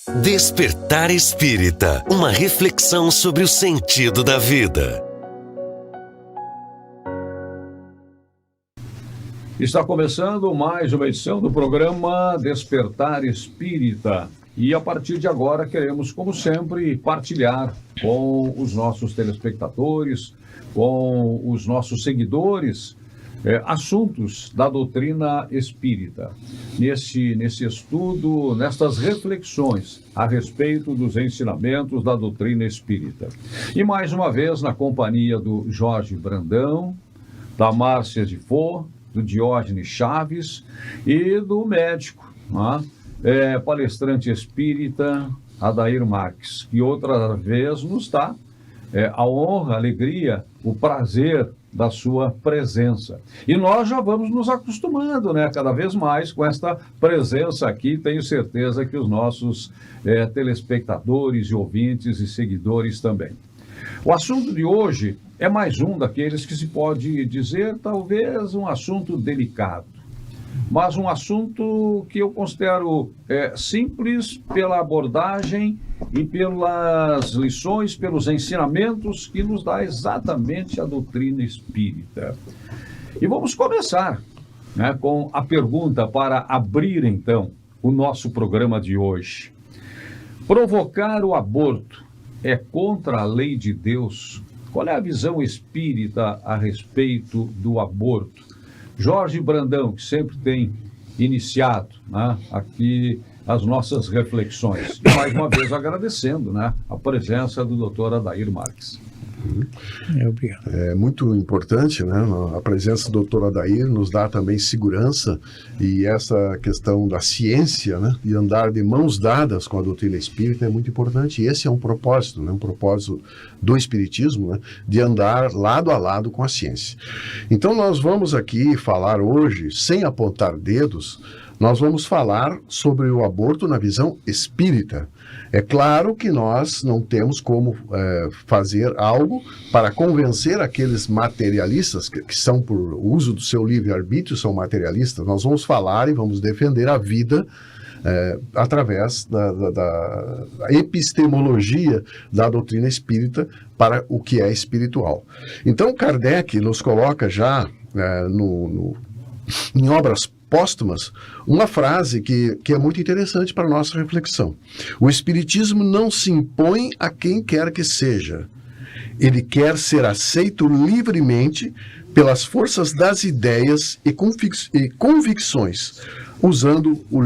Despertar Espírita, uma reflexão sobre o sentido da vida. Está começando mais uma edição do programa Despertar Espírita. E a partir de agora queremos, como sempre, partilhar com os nossos telespectadores, com os nossos seguidores, assuntos da doutrina espírita. Nesse estudo, nestas reflexões a respeito dos ensinamentos da doutrina espírita. E mais uma vez na companhia do Jorge Brandão, da Márcia de Fô, do Diógenes Chaves e do médico, palestrante espírita Adair Marques, que outra vez nos dá a honra, a alegria, o prazer da sua presença. E nós já vamos nos acostumando, cada vez mais com esta presença aqui. Tenho certeza que os nossos telespectadores e ouvintes e seguidores também. O assunto de hoje é mais um daqueles que se pode dizer, talvez, um assunto delicado, mas um assunto que eu considero simples pela abordagem e pelas lições, pelos ensinamentos que nos dá exatamente a doutrina espírita. E vamos começar com a pergunta para abrir, então, o nosso programa de hoje. Provocar o aborto é contra a lei de Deus? Qual é a visão espírita a respeito do aborto? Jorge Brandão, que sempre tem iniciado aqui as nossas reflexões. E mais uma vez agradecendo a presença do Dr. Adair Marques. Obrigado. É muito importante, a presença do Dr. Adair nos dá também segurança, e essa questão da ciência, de andar de mãos dadas com a doutrina espírita é muito importante. E esse é um propósito, um propósito do espiritismo, de andar lado a lado com a ciência. Então nós vamos aqui falar hoje, sem apontar dedos, nós vamos falar sobre o aborto na visão espírita. É claro que nós não temos como fazer algo para convencer aqueles materialistas que são, por uso do seu livre-arbítrio, são materialistas. Nós vamos falar e vamos defender a vida através da epistemologia da doutrina espírita para o que é espiritual. Então, Kardec nos coloca já em obras póstumas, uma frase que é muito interessante para a nossa reflexão. O Espiritismo não se impõe a quem quer que seja. Ele quer ser aceito livremente pelas forças das ideias e convicções, usando o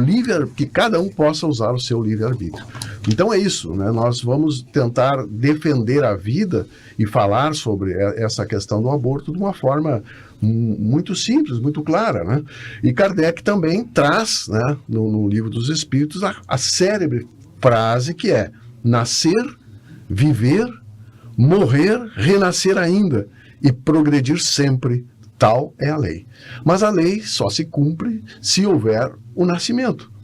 que cada um possa usar o seu livre-arbítrio. Então é isso, nós vamos tentar defender a vida e falar sobre essa questão do aborto de uma forma muito simples, muito clara, E Kardec também traz, no Livro dos Espíritos, a célebre frase que é: nascer, viver, morrer, renascer ainda e progredir sempre, tal é a lei. Mas a lei só se cumpre se houver o nascimento.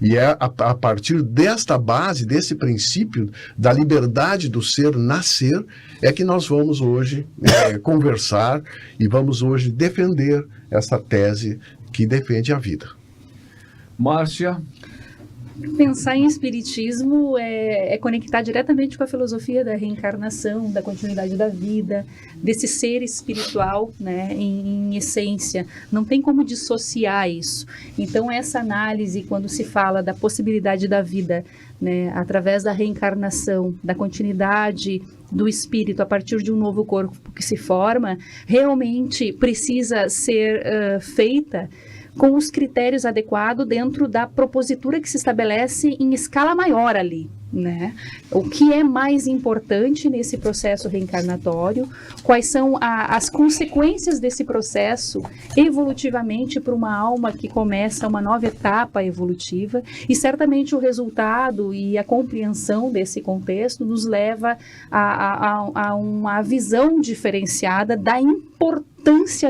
E é a partir desta base, desse princípio da liberdade do ser nascer, é que nós vamos hoje conversar e vamos hoje defender essa tese que defende a vida. Márcia? Pensar em espiritismo é conectar diretamente com a filosofia da reencarnação, da continuidade da vida, desse ser espiritual, em essência. Não tem como dissociar isso. Então, essa análise, quando se fala da possibilidade da vida, através da reencarnação, da continuidade do espírito a partir de um novo corpo que se forma, realmente precisa ser feita com os critérios adequados dentro da propositura que se estabelece em escala maior ali, O que é mais importante nesse processo reencarnatório, quais são as consequências desse processo evolutivamente para uma alma que começa uma nova etapa evolutiva, e certamente o resultado e a compreensão desse contexto nos leva a uma visão diferenciada da importância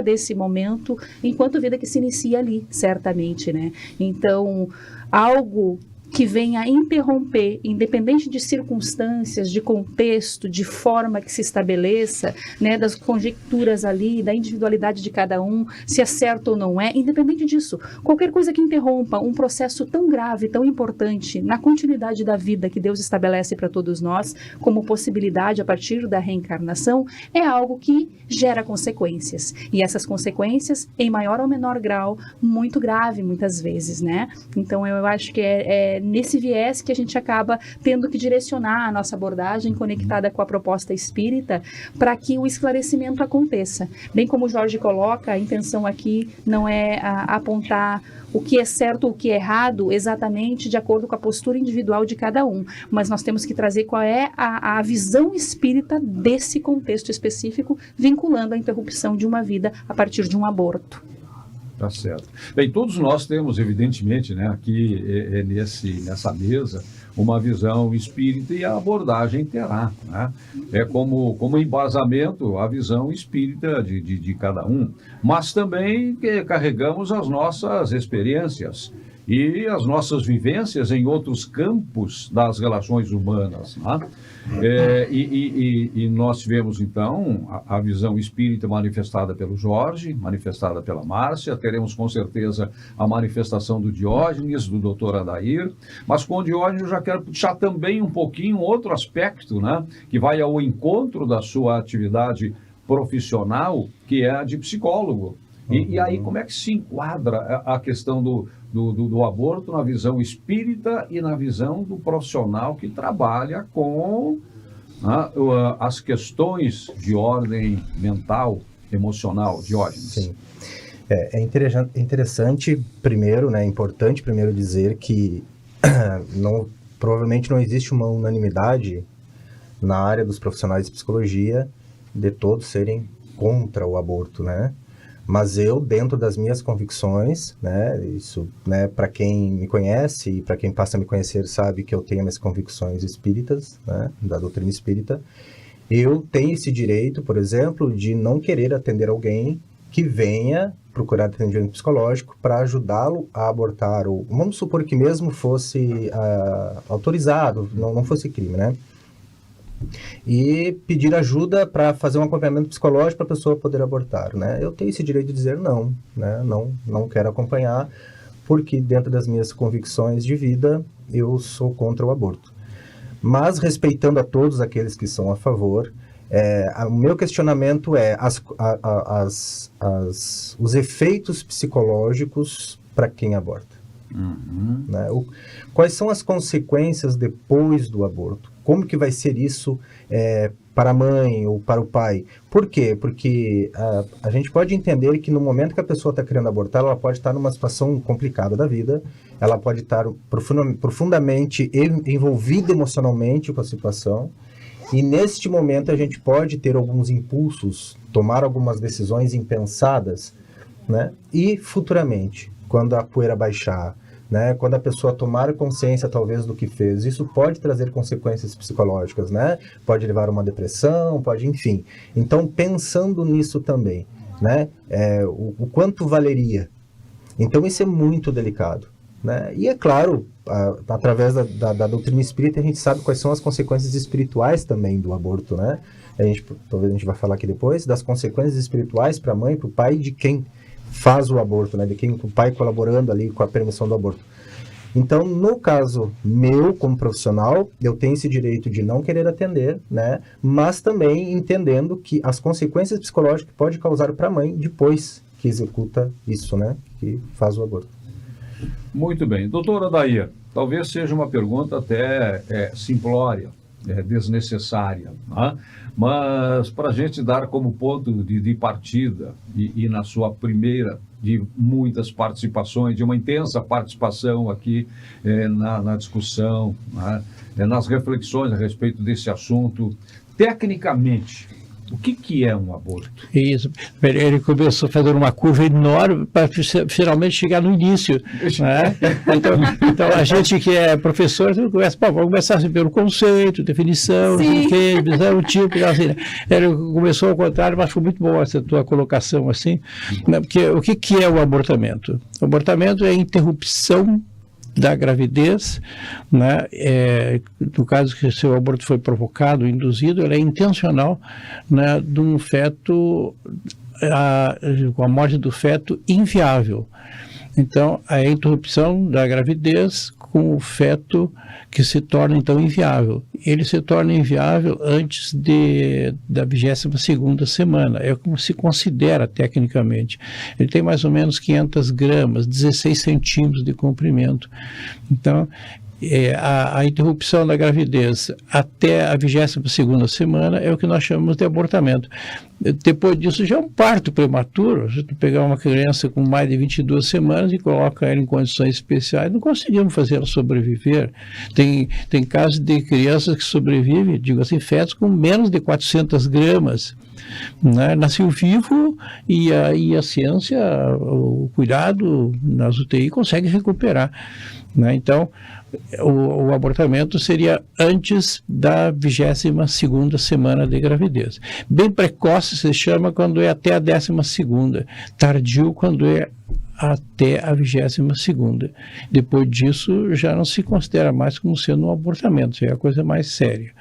desse momento enquanto vida que se inicia ali, certamente, Então, algo que venha interromper, independente de circunstâncias, de contexto, de forma que se estabeleça, né, das conjecturas ali, da individualidade de cada um, se é certo ou não é, independente disso, qualquer coisa que interrompa um processo tão grave, tão importante na continuidade da vida que Deus estabelece para todos nós, como possibilidade a partir da reencarnação, é algo que gera consequências. E essas consequências, em maior ou menor grau, muito grave muitas vezes, né? Então eu acho que é nesse viés que a gente acaba tendo que direcionar a nossa abordagem conectada com a proposta espírita para que o esclarecimento aconteça. Bem como o Jorge coloca, a intenção aqui não é apontar o que é certo ou o que é errado exatamente de acordo com a postura individual de cada um, mas nós temos que trazer qual é a visão espírita desse contexto específico, vinculando a interrupção de uma vida a partir de um aborto. Tá certo. Bem, todos nós temos, evidentemente, né, aqui nessa mesa, uma visão espírita e a abordagem terá, né? É como embasamento a visão espírita de cada um, mas também carregamos as nossas experiências e as nossas vivências em outros campos das relações humanas, né? E nós tivemos, então, a visão espírita manifestada pelo Jorge, manifestada pela Márcia, teremos com certeza a manifestação do Diógenes, do Dr. Adair, mas com o Diógenes eu já quero puxar também um pouquinho outro aspecto, né, que vai ao encontro da sua atividade profissional, que é a de psicólogo. E aí como é que se enquadra a questão do aborto na visão espírita e na visão do profissional que trabalha com as questões de ordem mental, emocional, Diógenes? Sim. É interessante primeiro, né, é importante primeiro dizer que provavelmente não existe uma unanimidade na área dos profissionais de psicologia de todos serem contra o aborto, né? Mas eu, dentro das minhas convicções, né, isso, né, para quem me conhece e para quem passa a me conhecer sabe que eu tenho minhas convicções espíritas, né, da doutrina espírita, eu tenho esse direito, por exemplo, de não querer atender alguém que venha procurar atendimento psicológico para ajudá-lo a abortar, ou vamos supor que mesmo fosse autorizado, não fosse crime, né? E pedir ajuda para fazer um acompanhamento psicológico para a pessoa poder abortar, né? Eu tenho esse direito de dizer não, né? Não quero acompanhar, porque dentro das minhas convicções de vida, eu sou contra o aborto. Mas respeitando a todos aqueles que são a favor, o meu questionamento é os efeitos psicológicos para quem aborta. Uhum. Né? Quais são as consequências depois do aborto? Como que vai ser isso para a mãe ou para o pai? Por quê? Porque a gente pode entender que no momento que a pessoa está querendo abortar, ela pode estar numa situação complicada da vida, ela pode estar profundamente envolvida emocionalmente com a situação, e neste momento a gente pode ter alguns impulsos, tomar algumas decisões impensadas, né? E futuramente, quando a poeira baixar, né, quando a pessoa tomar consciência talvez do que fez, isso pode trazer consequências psicológicas, né? Pode levar a uma depressão, enfim. Então, pensando nisso também, né, o quanto valeria. Então, isso é muito delicado, né? E é claro, através da doutrina espírita, a gente sabe quais são as consequências espirituais também do aborto, né? Talvez a gente vai falar aqui depois, das consequências espirituais para a mãe, para o pai, de quem faz o aborto, né? De quem o pai colaborando ali com a permissão do aborto. Então, no caso meu, como profissional, eu tenho esse direito de não querer atender, né? Mas também entendendo que as consequências psicológicas que pode causar para a mãe depois que executa isso, né? Que faz o aborto. Muito bem. Doutora Adair, talvez seja uma pergunta até simplória, desnecessária, né? Mas para a gente dar como ponto de partida e na sua primeira de muitas participações, de uma intensa participação aqui na discussão, né? Nas reflexões a respeito desse assunto, tecnicamente, o que é um aborto? Isso. Ele começou fazendo uma curva enorme para finalmente chegar no início, né? Então, a gente que é professor, vamos começar assim, pelo conceito, definição, o tipo, assim, né? Ele começou ao contrário, mas foi muito boa essa tua colocação, assim, né? Porque o que é o abortamento? O abortamento é a interrupção da gravidez, né, no caso que o seu aborto foi provocado, induzido, ela é intencional, né, de um feto, com a morte do feto inviável. Então, a interrupção da gravidez com o feto que se torna, então, inviável. Ele se torna inviável antes da 22ª semana. É como se considera tecnicamente. Ele tem mais ou menos 500 gramas, 16 centímetros de comprimento. Então, a interrupção da gravidez até a 22ª semana é o que nós chamamos de abortamento. Depois disso já é um parto prematuro. Se tu pegar uma criança com mais de 22 semanas e coloca ela em condições especiais, não conseguimos fazer ela sobreviver. Tem casos de crianças que sobrevivem, digo assim, fetos com menos de 400 gramas. Né? Nasceu vivo e a ciência, o cuidado nas UTI consegue recuperar. Né? Então, o abortamento seria antes da 22ª semana de gravidez. Bem precoce se chama quando é até a 12ª. Tardio quando é até a 22ª. Depois disso, já não se considera mais como sendo um abortamento, já é a coisa mais séria.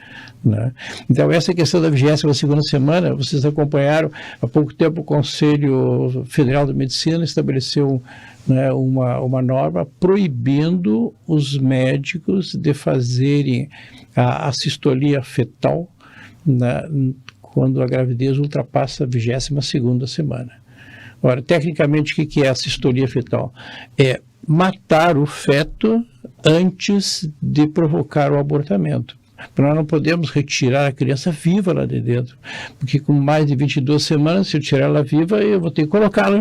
Né? Então, essa questão da 22ª semana, vocês acompanharam, há pouco tempo o Conselho Federal de Medicina estabeleceu, né, uma norma proibindo os médicos de fazerem a assistolia fetal, né, quando a gravidez ultrapassa a 22ª semana. Ora, tecnicamente, o que é a assistolia fetal? É matar o feto antes de provocar o abortamento. Nós não podemos retirar a criança viva lá de dentro, porque com mais de 22 semanas, se eu tirar ela viva, eu vou ter que colocá-la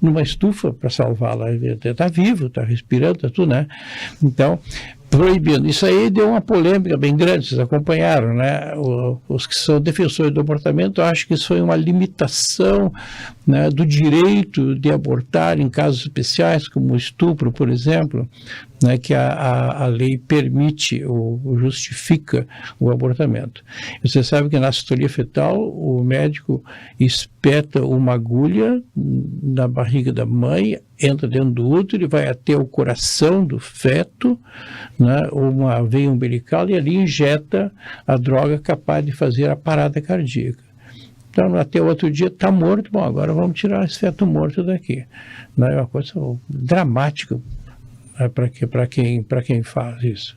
numa estufa para salvá-la. Está vivo, está respirando, está tudo, né? Então, proibindo. Isso aí deu uma polêmica bem grande, vocês acompanharam, né? Os que são defensores do abortamento acham que isso foi uma limitação, né, do direito de abortar em casos especiais, como o estupro, por exemplo, né, que a lei permite ou justifica o abortamento. Você sabe que na assistolia fetal o médico espeta uma agulha na barriga da mãe, entra dentro do útero e vai até o coração do feto, né, uma veia umbilical, e ali injeta a droga capaz de fazer a parada cardíaca. Então, até o outro dia está morto, bom, agora vamos tirar esse feto morto daqui. Não é uma coisa dramática, né, para quem faz isso.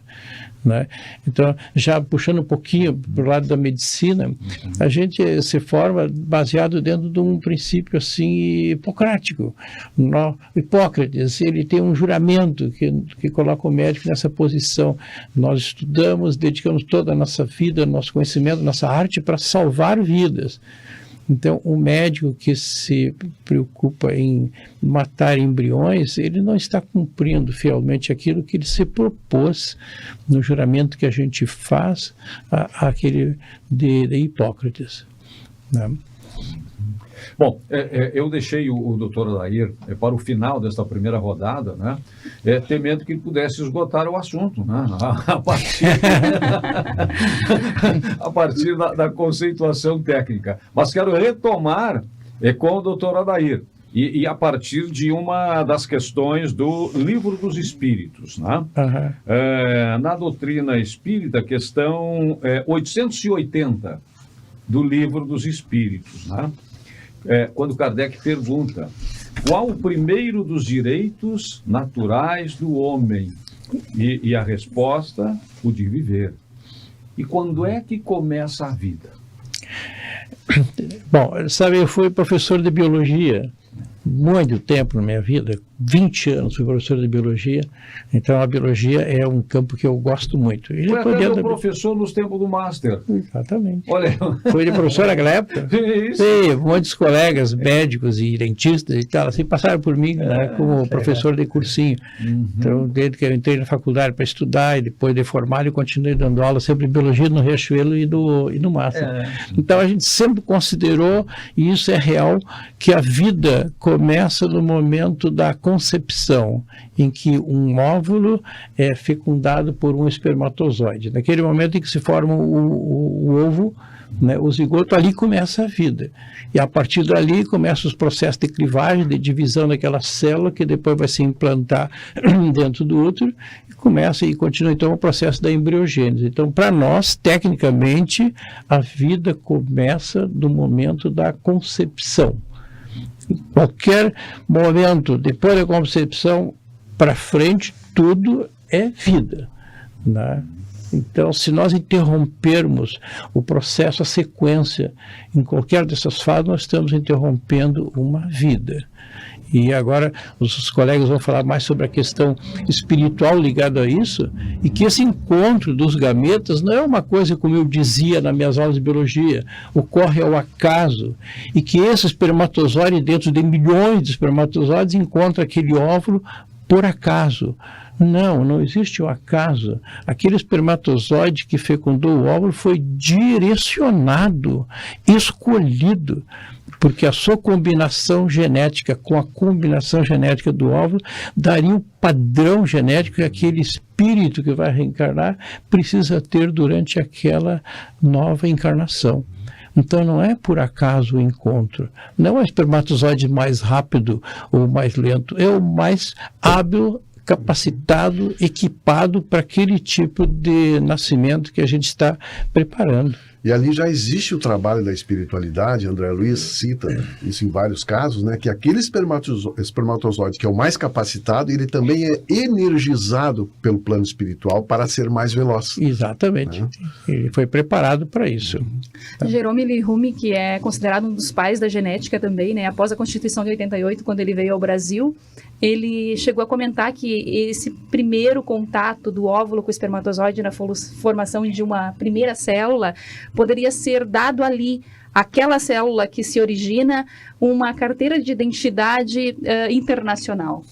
Né? Então, já puxando um pouquinho para o lado da medicina, a gente se forma baseado dentro de um princípio assim hipocrático. Hipócrates, ele tem um juramento que coloca o médico nessa posição. Nós estudamos, dedicamos toda a nossa vida, nosso conhecimento, nossa arte para salvar vidas. Então, o médico que se preocupa em matar embriões, ele não está cumprindo fielmente aquilo que ele se propôs no juramento que a gente faz, aquele de Hipócrates. Né? Bom, eu deixei o doutor Adair para o final desta primeira rodada, né, temendo que ele pudesse esgotar o assunto, né, a partir da conceituação técnica. Mas quero retomar com o doutor Adair, e a partir de uma das questões do Livro dos Espíritos. Né? Uhum. Na doutrina espírita, questão 880 do Livro dos Espíritos, né? Quando Kardec pergunta: qual o primeiro dos direitos naturais do homem? E a resposta: o de viver. E quando é que começa a vida? Bom, sabe, eu fui professor de biologia muito tempo na minha vida, 20 anos fui professor de biologia, então a biologia é um campo que eu gosto muito. E foi até meu professor nos tempos do Master. Exatamente. Olha. Foi de professor naquela época? Isso. Sim, muitos colegas, médicos e dentistas e tal, assim, passaram por mim, né, como professor de cursinho. Uhum. Então, desde que eu entrei na faculdade para estudar e depois de formado, eu continuei dando aula sempre em biologia no Riachuelo e no Master. Então, a gente sempre considerou, e isso é real, que a vida começa no momento da concepção, em que um óvulo é fecundado por um espermatozoide. Naquele momento em que se forma o ovo, né, o zigoto, ali começa a vida. E a partir dali começam os processos de clivagem, de divisão daquela célula, que depois vai se implantar dentro do útero, e começa e continua então o processo da embriogênese. Então, para nós, tecnicamente, a vida começa do momento da concepção. Em qualquer momento, depois da concepção para frente, tudo é vida, né? Então, se nós interrompermos o processo, a sequência, em qualquer dessas fases, nós estamos interrompendo uma vida. E agora os colegas vão falar mais sobre a questão espiritual ligada a isso, e que esse encontro dos gametas não é uma coisa, como eu dizia nas minhas aulas de biologia, ocorre ao acaso, e que esse espermatozoide, dentro de milhões de espermatozoides, encontra aquele óvulo por acaso. Não existe o acaso. Aquele espermatozoide que fecundou o óvulo foi direcionado, escolhido, porque a sua combinação genética com a combinação genética do óvulo daria o padrão genético que aquele espírito que vai reencarnar precisa ter durante aquela nova encarnação. Então não é por acaso o encontro, não é o espermatozoide mais rápido ou mais lento, é o mais hábil, capacitado, equipado para aquele tipo de nascimento que a gente está preparando. E ali já existe o trabalho da espiritualidade, André Luiz cita isso em vários casos, né, que aquele espermatozoide que é o mais capacitado, ele também é energizado pelo plano espiritual para ser mais veloz. Exatamente. Ele foi preparado para isso. Jerome Lee-Rumi, que é considerado um dos pais da genética também, né, após a Constituição de 88, quando ele veio ao Brasil, ele chegou a comentar que esse primeiro contato do óvulo com o espermatozoide na formação de uma primeira célula poderia ser dado ali, aquela célula que se origina, uma carteira de identidade internacional,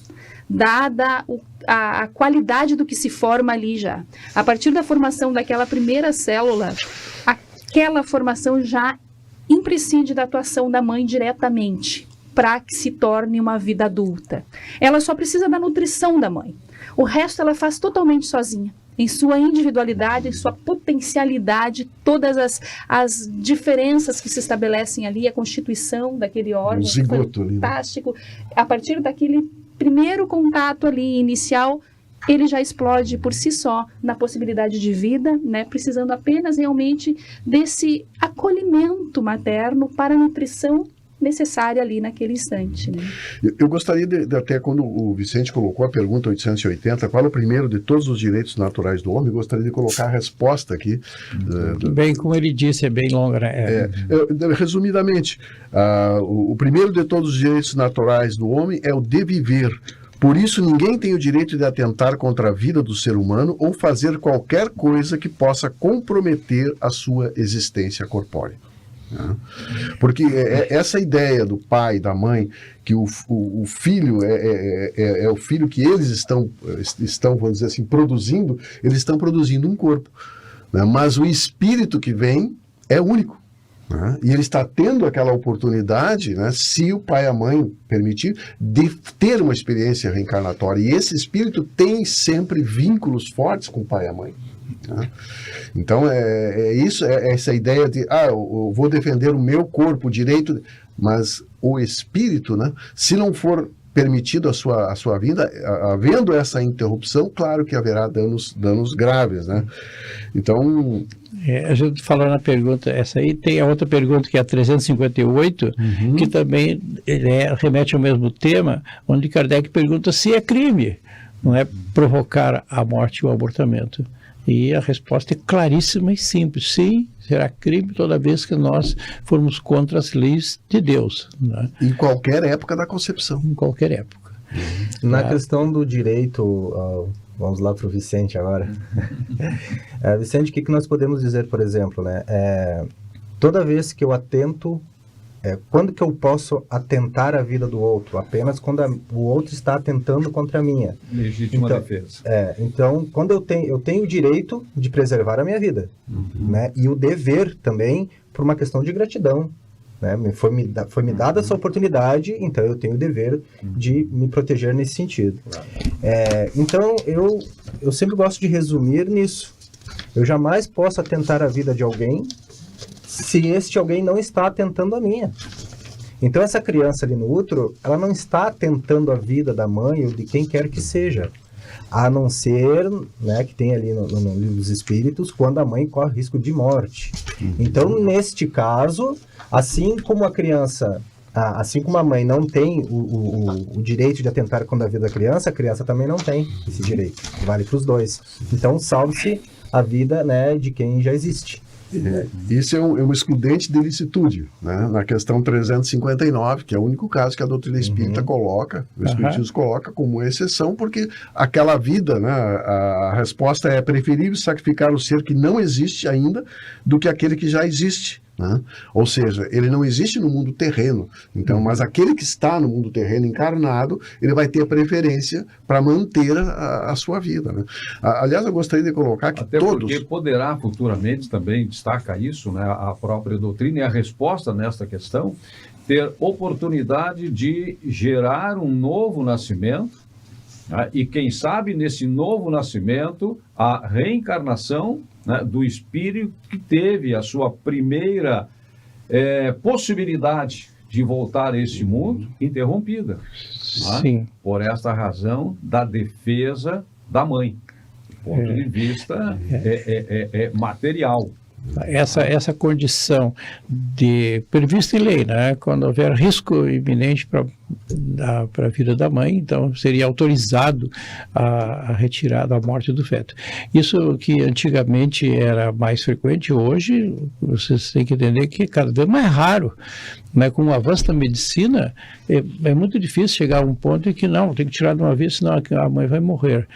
dada a qualidade do que se forma ali já. A partir da formação daquela primeira célula, aquela formação já imprescinde da atuação da mãe diretamente, para que se torne uma vida adulta. Ela só precisa da nutrição da mãe. O resto ela faz totalmente sozinha, em sua individualidade, em sua potencialidade, todas as diferenças que se estabelecem ali, a constituição daquele órgão, zigoto, fantástico. A partir daquele primeiro contato ali inicial, ele já explode por si só na possibilidade de vida, né, precisando apenas realmente desse acolhimento materno para a nutrição necessária ali naquele instante. Né? Eu gostaria de até quando o Vicente colocou a pergunta 880, qual é o primeiro de todos os direitos naturais do homem, eu gostaria de colocar a resposta aqui. Bem, como ele disse, é bem longa. Né? Resumidamente, o primeiro de todos os direitos naturais do homem é o de viver. Por isso, ninguém tem o direito de atentar contra a vida do ser humano ou fazer qualquer coisa que possa comprometer a sua existência corpórea. Porque essa ideia do pai, da mãe, que o filho é o filho que eles estão, vamos dizer assim, produzindo, eles estão produzindo um corpo, né? Mas o espírito que vem é único, né? E ele está tendo aquela oportunidade, né, se o pai e a mãe permitir, de ter uma experiência reencarnatória, e esse espírito tem sempre vínculos fortes com o pai e a mãe. Então isso, essa ideia de eu vou defender o meu corpo, o direito, mas o espírito, né, se não for permitido a sua vida, havendo essa interrupção, claro que haverá danos graves, né? Então a gente falou na pergunta, essa aí tem a outra pergunta que é a 358, que também remete ao mesmo tema, onde Kardec pergunta se é crime, não é, provocar a morte e o abortamento. E a resposta é claríssima e simples. Sim, será crime toda vez que nós formos contra as leis de Deus. Né? Em qualquer época da concepção. Em qualquer época. Na questão do direito, vamos lá para o Vicente agora. Vicente, o que nós podemos dizer, por exemplo, né? Toda vez que eu atento, quando que eu posso atentar à vida do outro? Apenas quando o outro está atentando contra a minha. Legítima defesa. Então, quando eu tenho o direito de preservar a minha vida, né? E o dever também por uma questão de gratidão. Né? Foi me dada essa oportunidade, então eu tenho o dever de me proteger nesse sentido. Então, eu sempre gosto de resumir nisso. Eu jamais posso atentar à vida de alguém se este alguém não está atentando à minha. Então essa criança ali no útero, ela não está atentando à vida da mãe ou de quem quer que seja, a não ser, né, que tem ali no livro dos espíritos, quando a mãe corre risco de morte. Então, neste caso, assim como a criança, assim como a mãe não tem o direito de atentar contra a vida da criança, a criança também não tem esse direito. Vale para os dois. Então, salve-se a vida, né, de quem já existe. Isso é um excludente de ilicitude, né? Na questão 359, que é o único caso que a doutrina espírita coloca, o espiritismo coloca como exceção, porque aquela vida, né, a resposta é preferível sacrificar o ser que não existe ainda do que aquele que já existe. Né? Ou seja, ele não existe no mundo terreno, então, mas aquele que está no mundo terreno encarnado, ele vai ter a preferência para manter a sua vida. Né? Aliás, eu gostaria de colocar que até todos... porque poderá futuramente, também destaca isso, né, a própria doutrina e a resposta nesta questão, ter oportunidade de gerar um novo nascimento, né, e quem sabe nesse novo nascimento a reencarnação, né, do espírito que teve a sua primeira possibilidade de voltar a este mundo interrompida. Sim. Né, por esta razão da defesa da mãe, do ponto de vista material. Essa condição prevista em lei, né? Quando houver risco iminente para a vida da mãe, então seria autorizado a retirada, a morte do feto. Isso que antigamente era mais frequente, hoje vocês têm que entender que é cada vez mais raro. Né? Com o avanço da medicina, é muito difícil chegar a um ponto em que não, tem que tirar de uma vez, senão a mãe vai morrer.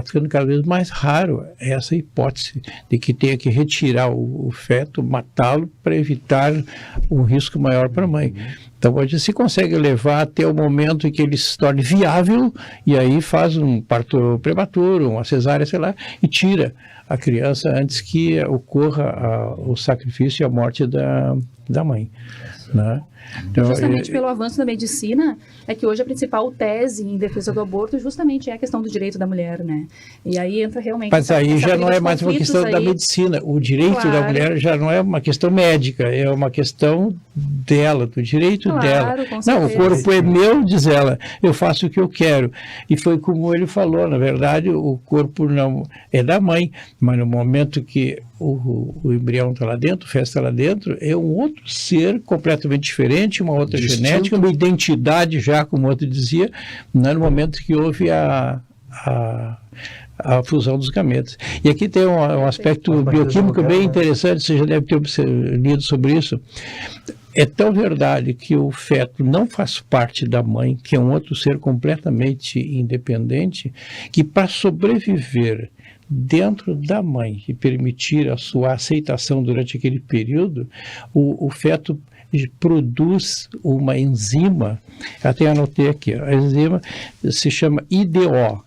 Ficando cada vez mais raro essa hipótese de que tenha que retirar o feto, matá-lo para evitar um risco maior para a mãe. Então hoje se consegue levar até o momento em que ele se torne viável e aí faz um parto prematuro, uma cesárea, sei lá, e tira a criança antes que ocorra o sacrifício e a morte da mãe. Né? Então, justamente pelo avanço da medicina, é que hoje a principal tese em defesa do aborto justamente é a questão do direito da mulher, né? E aí entra realmente... Mas aí já não é mais uma questão da medicina. O direito da mulher já não é uma questão médica, é uma questão dela, do direito dela. Não, o corpo é meu, diz ela, eu faço o que eu quero. E foi como ele falou, na verdade, o corpo não é da mãe, mas no momento que o embrião está lá dentro, o feto está lá dentro, é um outro ser completamente diferente, uma outra genética, uma identidade já, como o outro dizia, né, no momento que houve a fusão dos gametas. E aqui tem um aspecto bioquímico bem interessante, você já deve ter lido sobre isso. É tão verdade que o feto não faz parte da mãe, que é um outro ser completamente independente, que para sobreviver dentro da mãe e permitir a sua aceitação durante aquele período, o feto produz uma enzima, até anotei aqui, a enzima se chama IDO,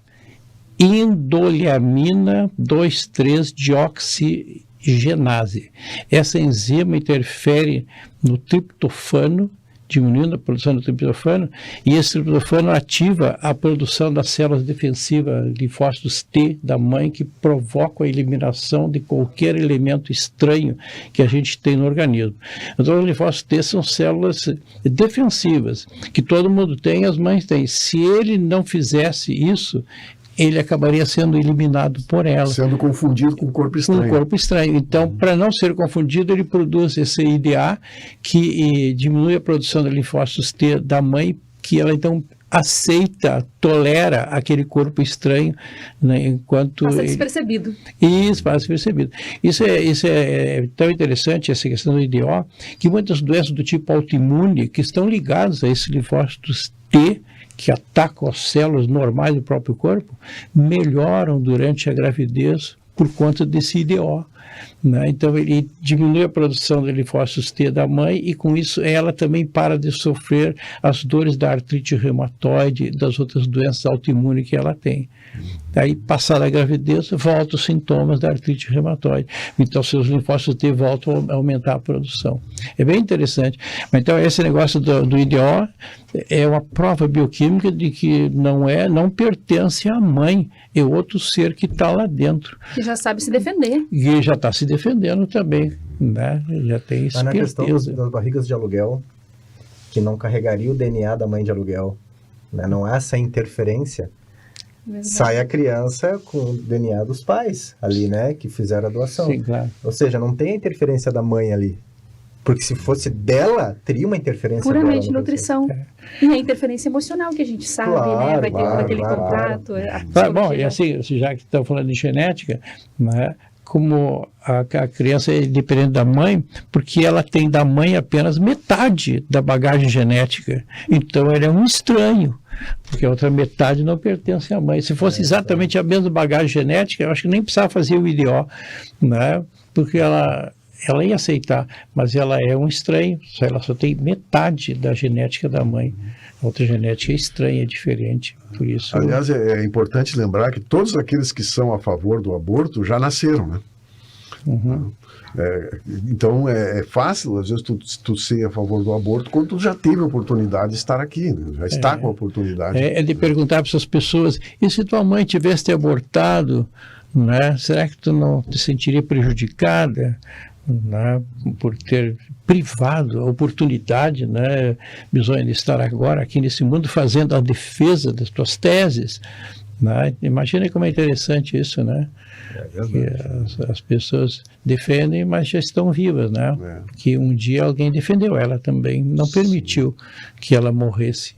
indoliamina 2,3-dioxigenase. Essa enzima interfere no triptofano, diminuindo a produção do triptofano, e esse triptofano ativa a produção das células defensivas linfócitos T da mãe, que provocam a eliminação de qualquer elemento estranho que a gente tem no organismo. Então, os linfócitos T são células defensivas, que todo mundo tem, as mães têm. Se ele não fizesse isso, ele acabaria sendo eliminado por ela. Sendo confundido com o corpo estranho. Com o corpo estranho. Então, para não ser confundido, ele produz esse IDA, que diminui a produção de linfócitos T da mãe, que ela então aceita, tolera aquele corpo estranho, né, enquanto... Passa despercebido. Isso, passa despercebido. Isso é tão interessante, essa questão do IDO, que muitas doenças do tipo autoimune, que estão ligadas a esses linfócitos T, que atacam as células normais do próprio corpo, melhoram durante a gravidez por conta desse IDO. Né? Então, ele diminui a produção de linfócitos T da mãe e, com isso, ela também para de sofrer as dores da artrite reumatoide e das outras doenças autoimunes que ela tem. Aí, passada a gravidez, voltam os sintomas da artrite reumatoide. Então, seus linfócitos T voltam a aumentar a produção. É bem interessante. Mas, então, esse negócio do IDO é uma prova bioquímica de que não pertence à mãe, é outro ser que está lá dentro. Que já sabe se defender. E já está se defendendo também. né? Já tem Mas na questão esperteza. das barrigas de aluguel, que não carregaria o DNA da mãe de aluguel, né? Não há essa interferência, Verdade. sai a criança com o DNA dos pais ali, né? Que fizeram a doação. Sim, claro. Ou seja, não tem a interferência da mãe ali. Porque se fosse dela, teria uma interferência Puramente dela no nutrição. E a interferência emocional que a gente sabe, né? Claro, Vai ter claro, aquele claro. contato. Bom, e assim, já que estamos falando de genética, né, como a criança é dependente da mãe, porque ela tem da mãe apenas metade da bagagem genética. Então, ele é um estranho, porque a outra metade não pertence à mãe. Se fosse exatamente a mesma bagagem genética, eu acho que nem precisava fazer o IDO, né, porque ela ia aceitar, mas ela é um estranho, ela só tem metade da genética da mãe. A outra genética é estranha, é diferente, por isso... Aliás, é importante lembrar que todos aqueles que são a favor do aborto já nasceram, né? Uhum. Então, é fácil, às vezes, tu ser a favor do aborto quando tu já teve a oportunidade de estar aqui, né? Já está com a oportunidade. É de perguntar para essas pessoas, e se tua mãe tivesse te abortado, né, será que tu não te sentiria prejudicada, né, por ter privado a oportunidade, né, Bisonha, de estar agora aqui nesse mundo fazendo a defesa das tuas teses, né? Imagina como é interessante isso, né? Que as pessoas defendem, mas já estão vivas, né? Que um dia alguém defendeu ela também, não permitiu que ela morresse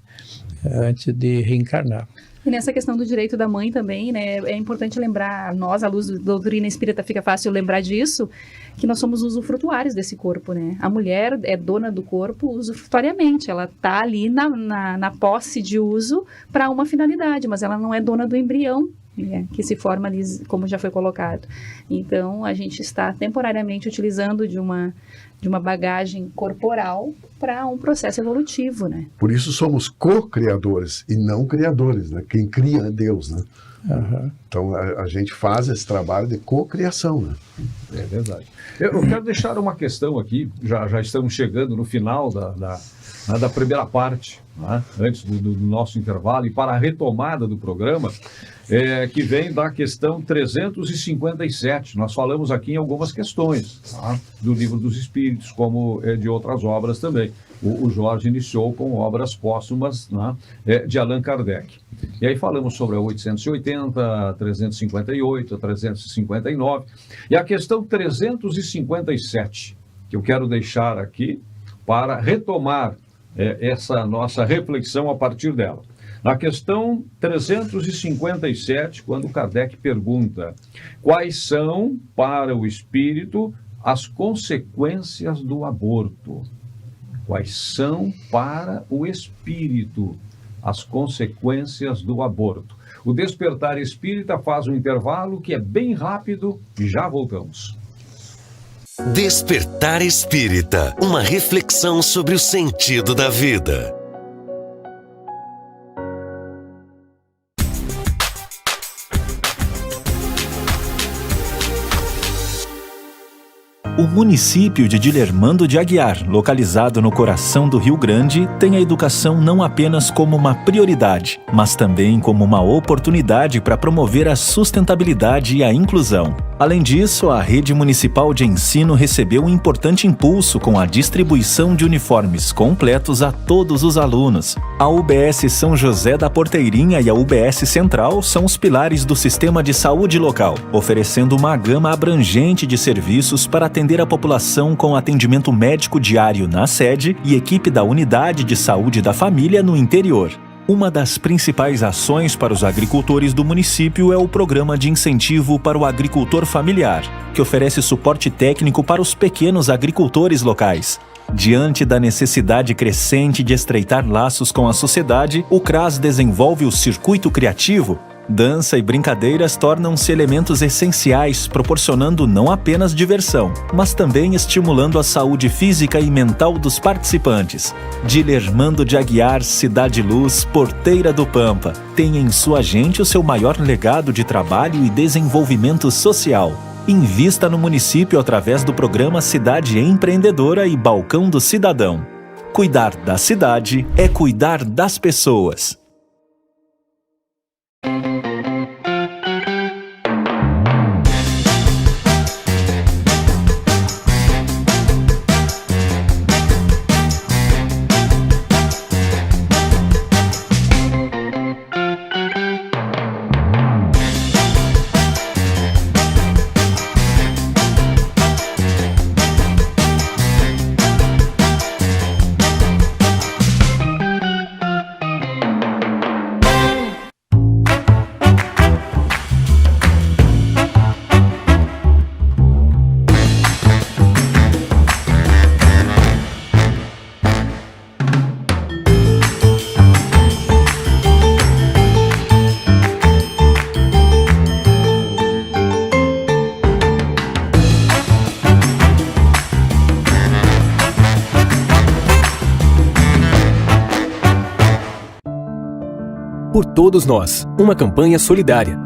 antes de reencarnar. E nessa questão do direito da mãe também, né, é importante lembrar, nós, à luz da doutrina espírita, fica fácil lembrar disso, que nós somos usufrutuários desse corpo, né? A mulher é dona do corpo usufrutuariamente, ela está ali na posse de uso para uma finalidade, mas ela não é dona do embrião, né, que se forma ali, como já foi colocado. Então, a gente está temporariamente utilizando de uma bagagem corporal para um processo evolutivo, né? Por isso somos co-criadores e não criadores, né? Quem cria é Deus, né? Uhum. Então a gente faz esse trabalho de co-criação, né? É verdade. Eu quero deixar uma questão aqui, já estamos chegando no final da primeira parte, né? Antes do nosso intervalo, e para a retomada do programa, que vem da questão 357. Nós falamos aqui em algumas questões, tá? Do Livro dos Espíritos, como de outras obras também. O Jorge iniciou com obras póstumas, né, de Allan Kardec. E aí falamos sobre a 880, a 358, a 359, e a questão 357, que eu quero deixar aqui para retomar essa nossa reflexão a partir dela. Na questão 357, quando Kardec pergunta quais são, para o espírito, as consequências do aborto. Quais são, para o espírito, as consequências do aborto? O Despertar Espírita faz um intervalo que é bem rápido e já voltamos. Despertar Espírita, uma reflexão sobre o sentido da vida. O município de Dilermando de Aguiar, localizado no coração do Rio Grande, tem a educação não apenas como uma prioridade, mas também como uma oportunidade para promover a sustentabilidade e a inclusão. Além disso, a rede municipal de ensino recebeu um importante impulso com a distribuição de uniformes completos a todos os alunos. A UBS São José da Porteirinha e a UBS Central são os pilares do sistema de saúde local, oferecendo uma gama abrangente de serviços para atender a população com atendimento médico diário na sede e equipe da Unidade de Saúde da Família no interior. Uma das principais ações para os agricultores do município é o Programa de Incentivo para o Agricultor Familiar, que oferece suporte técnico para os pequenos agricultores locais. Diante da necessidade crescente de estreitar laços com a sociedade, o CRAS desenvolve o Circuito Criativo. Dança e brincadeiras tornam-se elementos essenciais, proporcionando não apenas diversão, mas também estimulando a saúde física e mental dos participantes. Dilermando de Aguiar, Cidade Luz, Porteira do Pampa, tem em sua gente o seu maior legado de trabalho e desenvolvimento social. Invista no município através do programa Cidade Empreendedora e Balcão do Cidadão. Cuidar da cidade é cuidar das pessoas. Por Todos Nós, uma campanha solidária.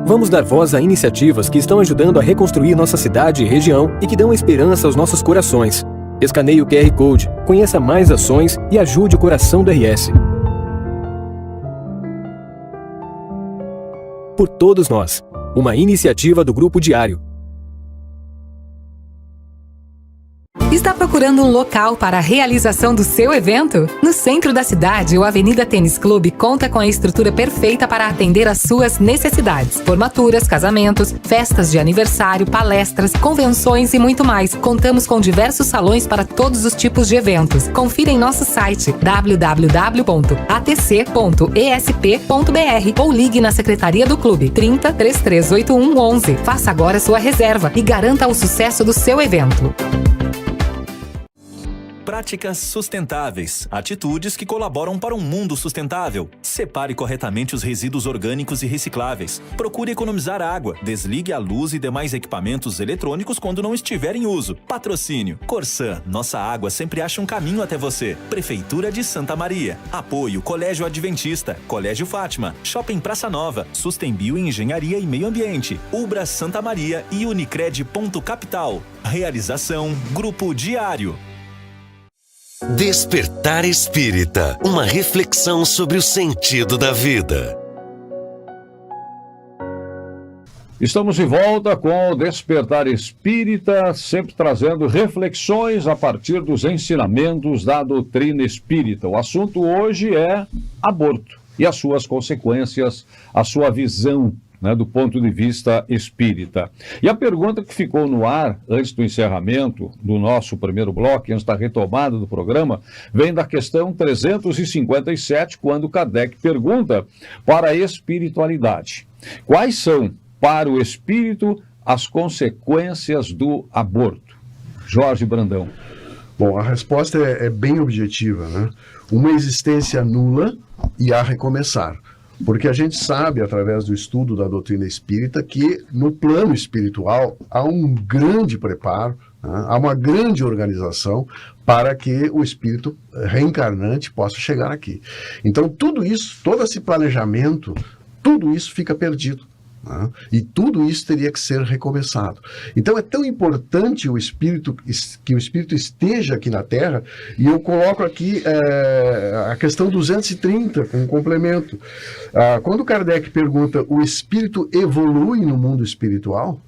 Vamos dar voz a iniciativas que estão ajudando a reconstruir nossa cidade e região e que dão esperança aos nossos corações. Escaneie o QR Code, conheça mais ações e ajude o coração do RS. Por Todos Nós, uma iniciativa do Grupo Diário. Está procurando um local para a realização do seu evento? No centro da cidade, o Avenida Tênis Clube conta com a estrutura perfeita para atender às suas necessidades. Formaturas, casamentos, festas de aniversário, palestras, convenções e muito mais. Contamos com diversos salões para todos os tipos de eventos. Confira em nosso site www.atc.esp.br ou ligue na Secretaria do Clube 30 3381 11. Faça agora sua reserva e garanta o sucesso do seu evento. Práticas sustentáveis, atitudes que colaboram para um mundo sustentável. Separe corretamente os resíduos orgânicos e recicláveis. Procure economizar água. Desligue a luz e demais equipamentos eletrônicos quando não estiver em uso. Patrocínio. Corsan, nossa água sempre acha um caminho até você. Prefeitura de Santa Maria. Apoio Colégio Adventista, Colégio Fátima, Shopping Praça Nova, Sustenbio Engenharia e Meio Ambiente, Ubra Santa Maria e Unicred Ponto Capital. Realização Grupo Diário. Despertar Espírita, uma reflexão sobre o sentido da vida. Estamos de volta com o Despertar Espírita, sempre trazendo reflexões a partir dos ensinamentos da doutrina espírita. O assunto hoje é aborto e as suas consequências, a sua visão, né, do ponto de vista espírita. E a pergunta que ficou no ar antes do encerramento do nosso primeiro bloco, antes da retomada do programa, vem da questão 357, quando Kardec pergunta para a espiritualidade: quais são, para o espírito, as consequências do aborto? Jorge Brandão. Bom, a resposta é bem objetiva, né? Uma existência nula e a recomeçar. Porque a gente sabe, através do estudo da doutrina espírita, que no plano espiritual há um grande preparo, né? Há uma grande organização para que o espírito reencarnante possa chegar aqui. Então, tudo isso, todo esse planejamento, tudo isso fica perdido. E tudo isso teria que ser recomeçado. Então é tão importante que o Espírito esteja aqui na Terra, e eu coloco aqui a questão 230, com um complemento. Quando Kardec pergunta: o Espírito evolui no mundo espiritual?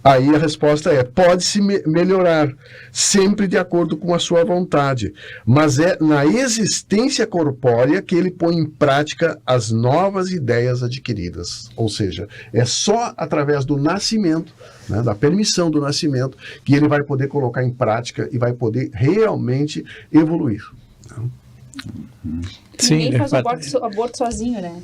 Aí a resposta é: pode-se melhorar, sempre de acordo com a sua vontade, mas é na existência corpórea que ele põe em prática as novas ideias adquiridas. Ou seja, é só através do nascimento, né, da permissão do nascimento, que ele vai poder colocar em prática e vai poder realmente evoluir. Ninguém faz aborto sozinho, né?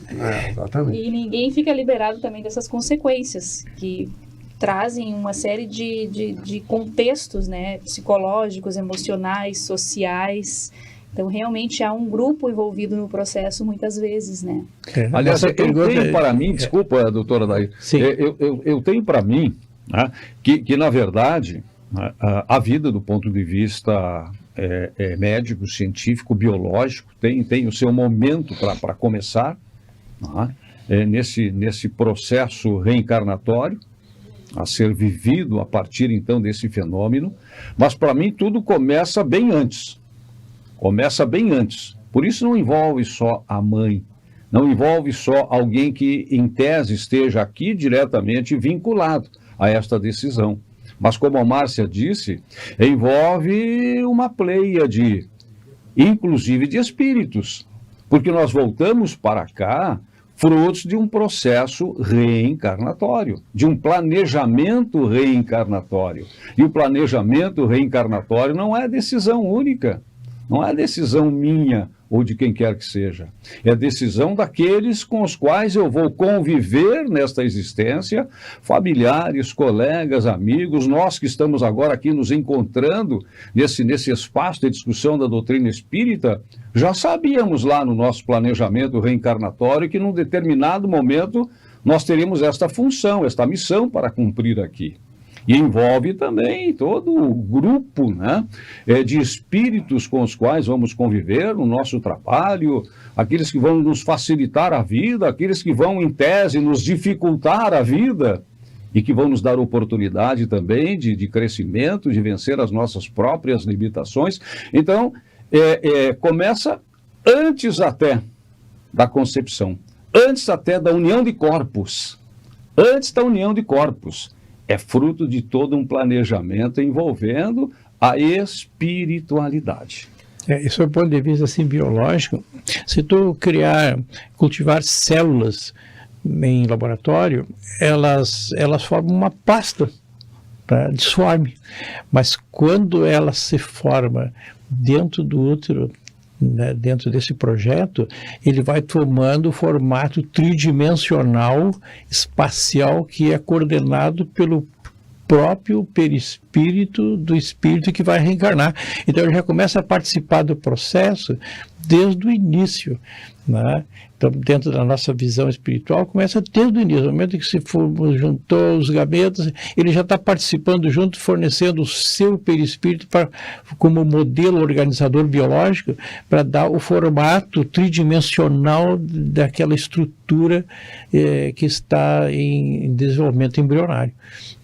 Exatamente. E ninguém fica liberado também dessas consequências que trazem uma série de contextos, né, psicológicos, emocionais, sociais. Então, realmente há um grupo envolvido no processo muitas vezes, né? Aliás, eu tenho para mim, desculpa, doutora Daí, eu tenho para mim, né, que na verdade, a vida do ponto de vista médico, científico, biológico, tem o seu momento para começar, né, nesse processo reencarnatório, a ser vivido a partir, então, desse fenômeno. Mas, para mim, tudo começa bem antes. Começa bem antes. Por isso não envolve só a mãe, não envolve só alguém que, em tese, esteja aqui diretamente vinculado a esta decisão. Mas, como a Márcia disse, envolve uma pleiade, inclusive de espíritos. Porque nós voltamos para cá frutos de um processo reencarnatório, de um planejamento reencarnatório. E o planejamento reencarnatório não é decisão única, não é decisão minha ou de quem quer que seja. É decisão daqueles com os quais eu vou conviver nesta existência, familiares, colegas, amigos, nós que estamos agora aqui nos encontrando nesse espaço de discussão da doutrina espírita. Já sabíamos lá no nosso planejamento reencarnatório que num determinado momento nós teríamos esta função, esta missão para cumprir aqui. E envolve também todo o grupo, né, de espíritos com os quais vamos conviver no nosso trabalho, aqueles que vão nos facilitar a vida, aqueles que vão, em tese, nos dificultar a vida e que vão nos dar oportunidade também de crescimento, de vencer as nossas próprias limitações. Então, começa antes até da concepção, antes até da união de corpos, antes da união de corpos. É fruto de todo um planejamento envolvendo a espiritualidade. Isso é do ponto de vista assim, biológico. Se tu cultivar células em laboratório, elas formam uma pasta, tá? Disforme. Mas quando ela se forma dentro do útero, né, dentro desse projeto, ele vai tomando o formato tridimensional espacial que é coordenado pelo próprio perispírito do espírito que vai reencarnar. Então ele já começa a participar do processo desde o início, né? Então, dentro da nossa visão espiritual, começa desde o início. No momento em que se juntou os gametas, ele já está participando junto, fornecendo o seu perispírito como modelo organizador biológico para dar o formato tridimensional daquela estrutura que está em desenvolvimento embrionário,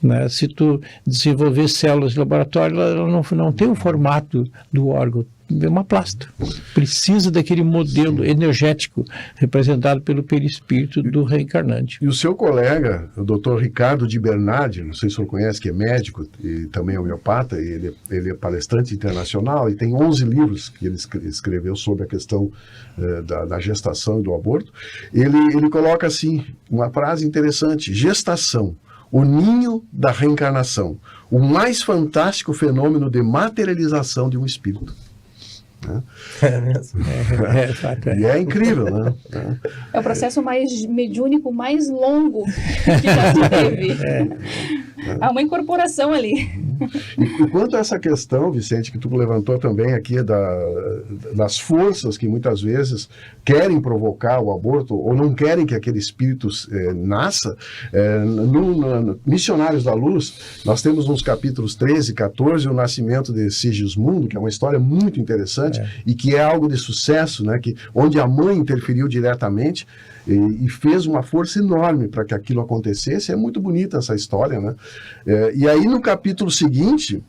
né? Se tu desenvolver células de laboratório, ela não tem o formato do órgão, é uma plasta. Precisa daquele modelo energético representado pelo perispírito do reencarnante. E o seu colega, o Dr. Ricardo de Bernardi, não sei se o senhor conhece, que é médico e também é homeopata, ele é palestrante internacional e tem 11 livros que ele escreveu sobre a questão da gestação e do aborto. Ele coloca assim, uma frase interessante: gestação, o ninho da reencarnação, o mais fantástico fenômeno de materialização de um espírito. É mesmo. E é incrível, né? É o processo mais mediúnico, mais longo que já se teve. Há uma incorporação ali. E quanto a essa questão, Vicente, que tu levantou também aqui das forças que muitas vezes querem provocar o aborto ou não querem que aquele espírito nasça, no Missionários da Luz, nós temos nos capítulos 13 e 14 o nascimento de Sigismundo, que é uma história muito interessante e que é algo de sucesso, né, onde a mãe interferiu diretamente e fez uma força enorme para que aquilo acontecesse. É muito bonita essa história, né? E aí no capítulo seguinte,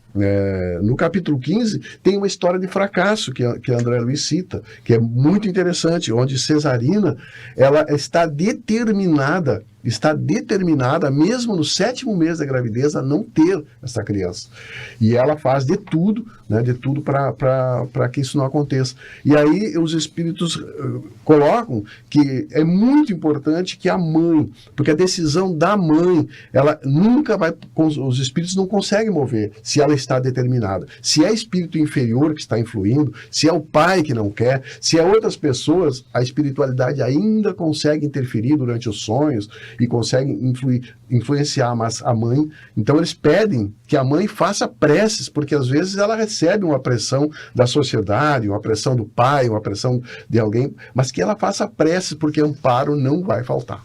no capítulo 15, tem uma história de fracasso que André Luiz cita, que é muito interessante, onde Cesarina, ela está determinada, mesmo no 7º mês da gravidez, a não ter essa criança. E ela faz de tudo, né, para que isso não aconteça. E aí os espíritos colocam que é muito importante que a mãe, porque a decisão da mãe, ela nunca vai, os espíritos não conseguem mover se ela está determinada. Se é espírito inferior que está influindo, se é o pai que não quer, se é outras pessoas, a espiritualidade ainda consegue interferir durante os sonhos e consegue influenciar a mãe. Então eles pedem que a mãe faça preces, porque às vezes ela recebe uma pressão da sociedade, uma pressão do pai, uma pressão de alguém, mas que ela faça preces, porque amparo não vai faltar.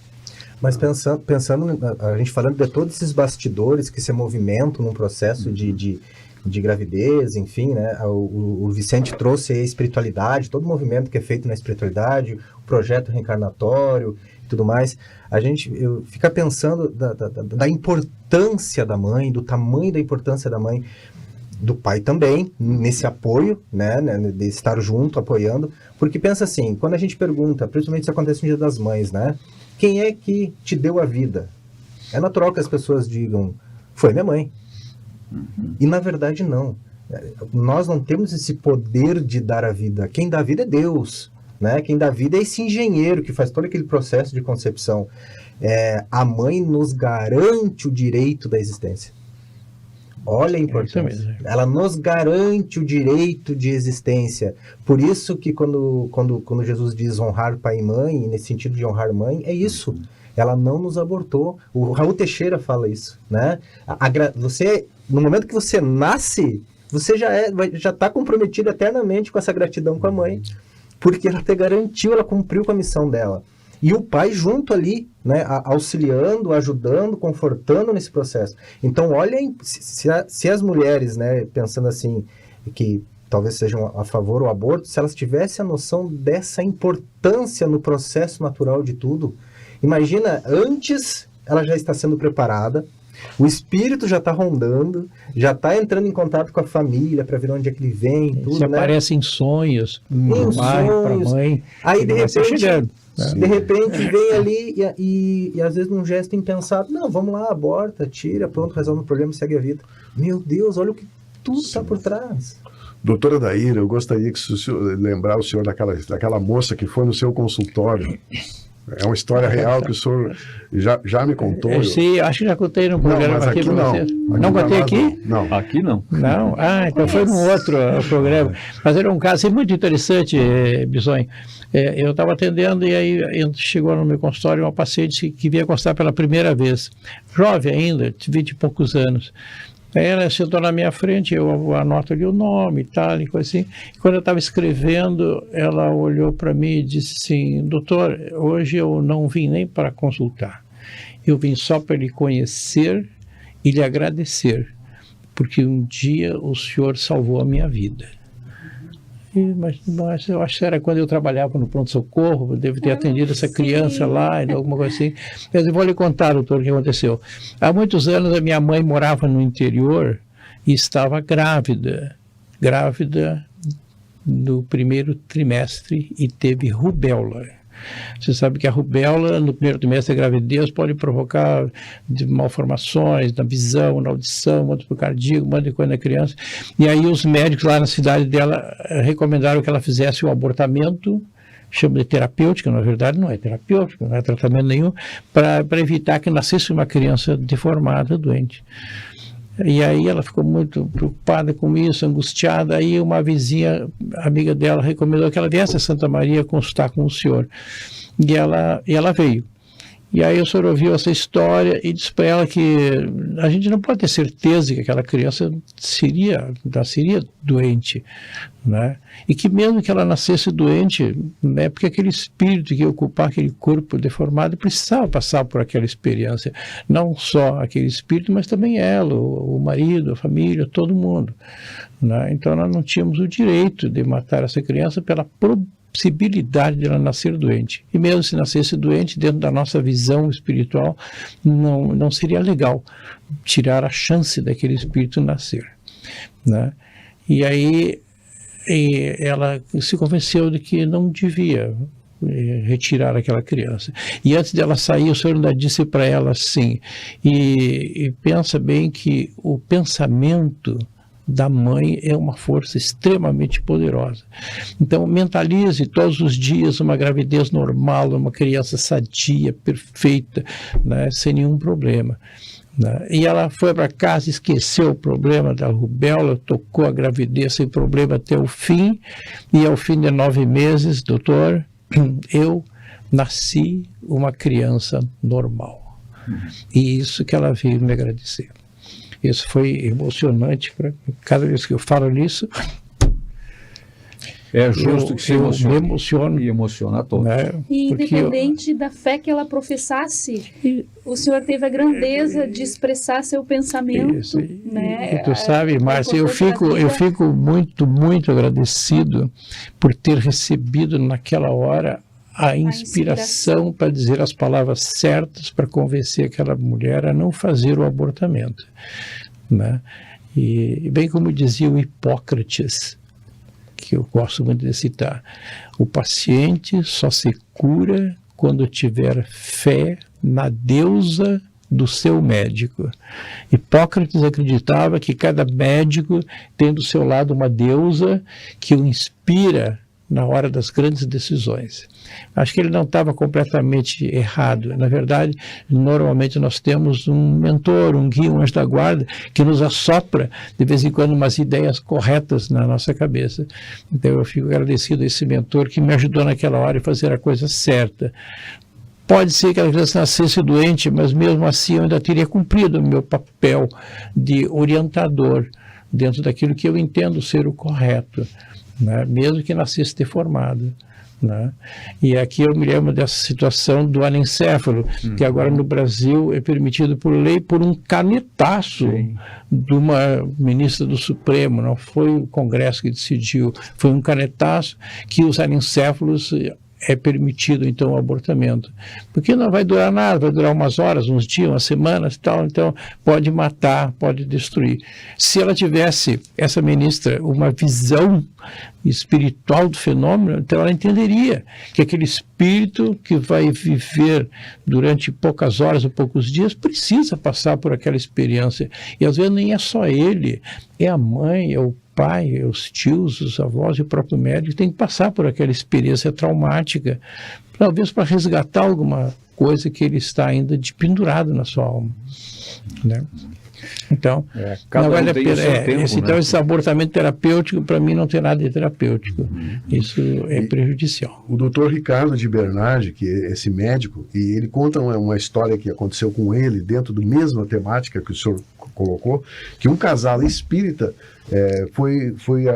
Mas pensando, a gente falando de todos esses bastidores que se movimentam num processo de gravidez, enfim, né? O Vicente trouxe a espiritualidade, todo o movimento que é feito na espiritualidade, o projeto reencarnatório e tudo mais. A gente fica pensando da importância da mãe, do tamanho da importância da mãe, do pai também, nesse apoio, né, de estar junto, apoiando, porque pensa assim, quando a gente pergunta, principalmente isso acontece no Dia das Mães, né, quem é que te deu a vida? É natural que as pessoas digam, foi minha mãe. E na verdade não. Nós não temos esse poder de dar a vida. Quem dá a vida é Deus, né? Quem dá a vida é esse engenheiro que faz todo aquele processo de concepção. A mãe nos garante o direito da existência. Olha a importância. Ela nos garante o direito de existência. Por isso que quando Jesus diz honrar pai e mãe, nesse sentido de honrar mãe, é isso. Ela não nos abortou. O Raul Teixeira fala isso, né? No momento que você nasce, você já está comprometido eternamente com essa gratidão com a mãe, porque ela te garantiu, ela cumpriu com a missão dela. E o pai junto ali, né, auxiliando, ajudando, confortando nesse processo. Então, olha, se as mulheres, né, pensando assim, que talvez sejam a favor do aborto, se elas tivessem a noção dessa importância no processo natural de tudo, imagina, antes ela já está sendo preparada, o espírito já está rondando, já está entrando em contato com a família para ver onde é que ele vem, tudo, Se né? aparece em sonhos, Em pai, para sonhos. mãe, Aí, de vai ser repente, chegando. de repente vem ali e às vezes num gesto impensado, não, vamos lá, aborta, tira, pronto, resolve o problema, segue a vida. Meu Deus, olha o que tudo está por trás. Doutora Daíra, eu gostaria que o senhor lembrar o senhor daquela moça que foi no seu consultório. É uma história real que o senhor já me contou. Sim, acho que já contei no programa mas aqui para não. você. Aqui Não contei aqui? Não. Aqui não. Não? Ah, então foi num outro programa. Mas era um caso assim, muito interessante, Bisonho. Eu estava atendendo e aí chegou no meu consultório uma paciente que vinha constar pela primeira vez. Jovem ainda, de 20 e poucos anos. Aí ela sentou na minha frente, eu anoto ali o nome e tal, e coisa assim. E quando eu estava escrevendo, ela olhou para mim e disse assim: doutor, hoje eu não vim nem para consultar. Eu vim só para lhe conhecer e lhe agradecer, porque um dia o senhor salvou a minha vida. Mas eu acho que era quando eu trabalhava no pronto-socorro, eu devo ter atendido essa criança lá, alguma coisa assim. Mas eu vou lhe contar, doutor, o que aconteceu. Há muitos anos a minha mãe morava no interior e estava grávida no primeiro trimestre e teve rubéola. Você sabe que a rubéola, no primeiro trimestre da gravidez, pode provocar malformações na visão, na audição, músculo cardíaco, um monte de coisa na criança. E aí os médicos lá na cidade dela recomendaram que ela fizesse o abortamento, chama de terapêutica, na verdade não é terapêutica, não é tratamento nenhum, para evitar que nascesse uma criança deformada, doente. E aí ela ficou muito preocupada com isso, angustiada. Aí uma vizinha, amiga dela, recomendou que ela viesse a Santa Maria consultar com o senhor. E ela veio. E aí o senhor ouviu essa história e disse para ela que a gente não pode ter certeza que aquela criança nasceria doente, né? E que mesmo que ela nascesse doente, né, porque aquele espírito que ia ocupar aquele corpo deformado precisava passar por aquela experiência. Não só aquele espírito, mas também ela, o marido, a família, todo mundo, né? Então nós não tínhamos o direito de matar essa criança pela possibilidade de ela nascer doente. E mesmo se nascesse doente, dentro da nossa visão espiritual, não seria legal tirar a chance daquele espírito nascer, né? E aí ela se convenceu de que não devia retirar aquela criança. E antes dela sair, o senhor ainda disse para ela assim, e pensa bem que o pensamento da mãe é uma força extremamente poderosa. Então, mentalize todos os dias uma gravidez normal, uma criança sadia, perfeita, né, sem nenhum problema, né? E ela foi para casa, esqueceu o problema da rubéola, tocou a gravidez sem problema até o fim, e ao fim de 9 meses, doutor, eu nasci uma criança normal. E isso que ela veio me agradecer. Isso foi emocionante. Cada vez que eu falo nisso, é justo que se emocione. Me emociono. E emociona a todos. Né? E independente da fé que ela professasse, o senhor teve a grandeza de expressar seu pensamento. Isso. Né? E tu sabe, Márcia, eu fico muito, muito agradecido por ter recebido naquela hora a inspiração para dizer as palavras certas para convencer aquela mulher a não fazer o abortamento, né? E bem como dizia o Hipócrates, que eu gosto muito de citar, o paciente só se cura quando tiver fé na deusa do seu médico. Hipócrates acreditava que cada médico tem do seu lado uma deusa que o inspira na hora das grandes decisões. Acho que ele não estava completamente errado. Na verdade, normalmente nós temos um mentor, um guia, um anjo da guarda, que nos assopra de vez em quando umas ideias corretas na nossa cabeça. Então eu fico agradecido a esse mentor que me ajudou naquela hora a fazer a coisa certa. Pode ser que a criança nascesse doente, mas mesmo assim eu ainda teria cumprido o meu papel de orientador dentro daquilo que eu entendo ser o correto, né? Mesmo que nascesse deformado, né? E aqui eu me lembro dessa situação do anencéfalo, que agora no Brasil é permitido por lei por um canetaço de uma ministra do Supremo, não foi o Congresso que decidiu, foi um canetaço que os anencéfalos é permitido então o abortamento, porque não vai durar nada, vai durar umas horas, uns dias, umas semanas e tal, então pode matar, pode destruir. Se ela tivesse, essa ministra, uma visão espiritual do fenômeno, então ela entenderia que aquele espírito que vai viver durante poucas horas ou poucos dias precisa passar por aquela experiência, e às vezes nem é só ele, é a mãe, é o pai, os tios, os avós e o próprio médico tem que passar por aquela experiência traumática, talvez para resgatar alguma coisa que ele está ainda pendurado na sua alma, né? Então, não vale a pena. Então, esse abortamento terapêutico, para mim, não tem nada de terapêutico. Isso é prejudicial. O doutor Ricardo de Bernardi, que é esse médico, e ele conta uma história que aconteceu com ele, dentro da mesma temática que o senhor colocou, que um casal espírita,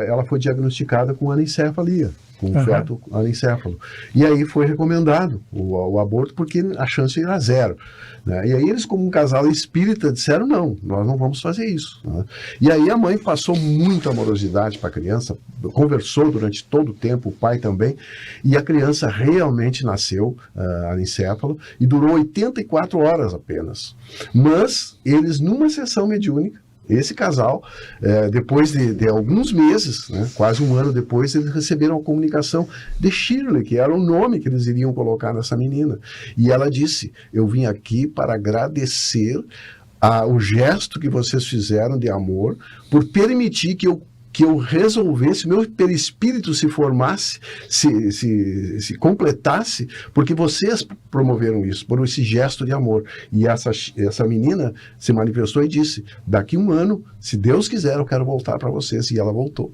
ela foi diagnosticada com anencefalia, com feto anencéfalo. E aí foi recomendado o aborto, porque a chance era zero, né? E aí eles, como um casal espírita, disseram, não, nós não vamos fazer isso, né? E aí a mãe passou muita amorosidade para a criança, conversou durante todo o tempo, o pai também, e a criança realmente nasceu anencéfalo, e durou 84 horas apenas. Mas eles, numa sessão mediúnica, esse casal, depois de alguns meses, né, quase um ano depois, eles receberam a comunicação de Shirley, que era o nome que eles iriam colocar nessa menina. E ela disse, eu vim aqui para agradecer o gesto que vocês fizeram de amor, por permitir que eu resolvesse, meu perispírito se formasse, se completasse, porque vocês promoveram isso, por esse gesto de amor. E essa menina se manifestou e disse, daqui um ano, se Deus quiser, eu quero voltar para vocês. E ela voltou.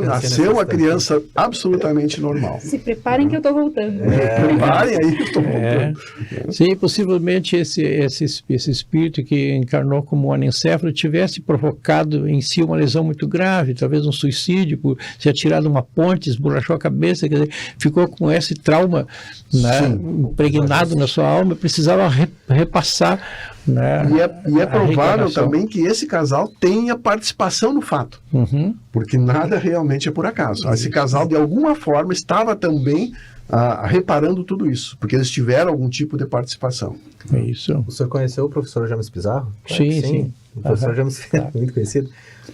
Nasceu a criança absolutamente normal. Se preparem que eu estou voltando. Preparem aí que eu estou voltando. Sim, possivelmente esse espírito que encarnou como um anencéfalo tivesse provocado em si uma lesão muito grave, talvez um suicídio, por se atirar de uma ponte, esborrachou a cabeça, quer dizer, ficou com esse trauma, né, impregnado na sua alma, precisava repassar. Né, e é provável também que esse casal tenha participação no fato, porque nada realmente é por acaso. Esse casal, de alguma forma, estava também reparando tudo isso, porque eles tiveram algum tipo de participação. É isso. O senhor conheceu o professor James Pizarro? Sim. O professor James, muito conhecido.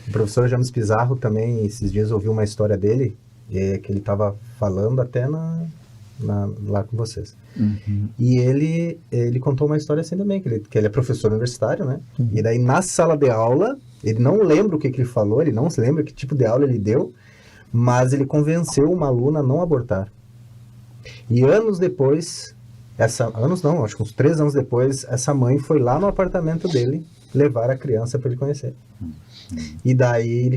O professor James Pizarro também, esses dias, ouviu uma história dele, que ele estava falando até lá com vocês. E ele contou uma história assim também, que ele é professor universitário, né? E daí, na sala de aula, ele não lembra o que ele falou, ele não se lembra que tipo de aula ele deu, mas ele convenceu uma aluna a não abortar. E anos depois, acho que uns 3 anos depois, essa mãe foi lá no apartamento dele levar a criança para ele conhecer. E daí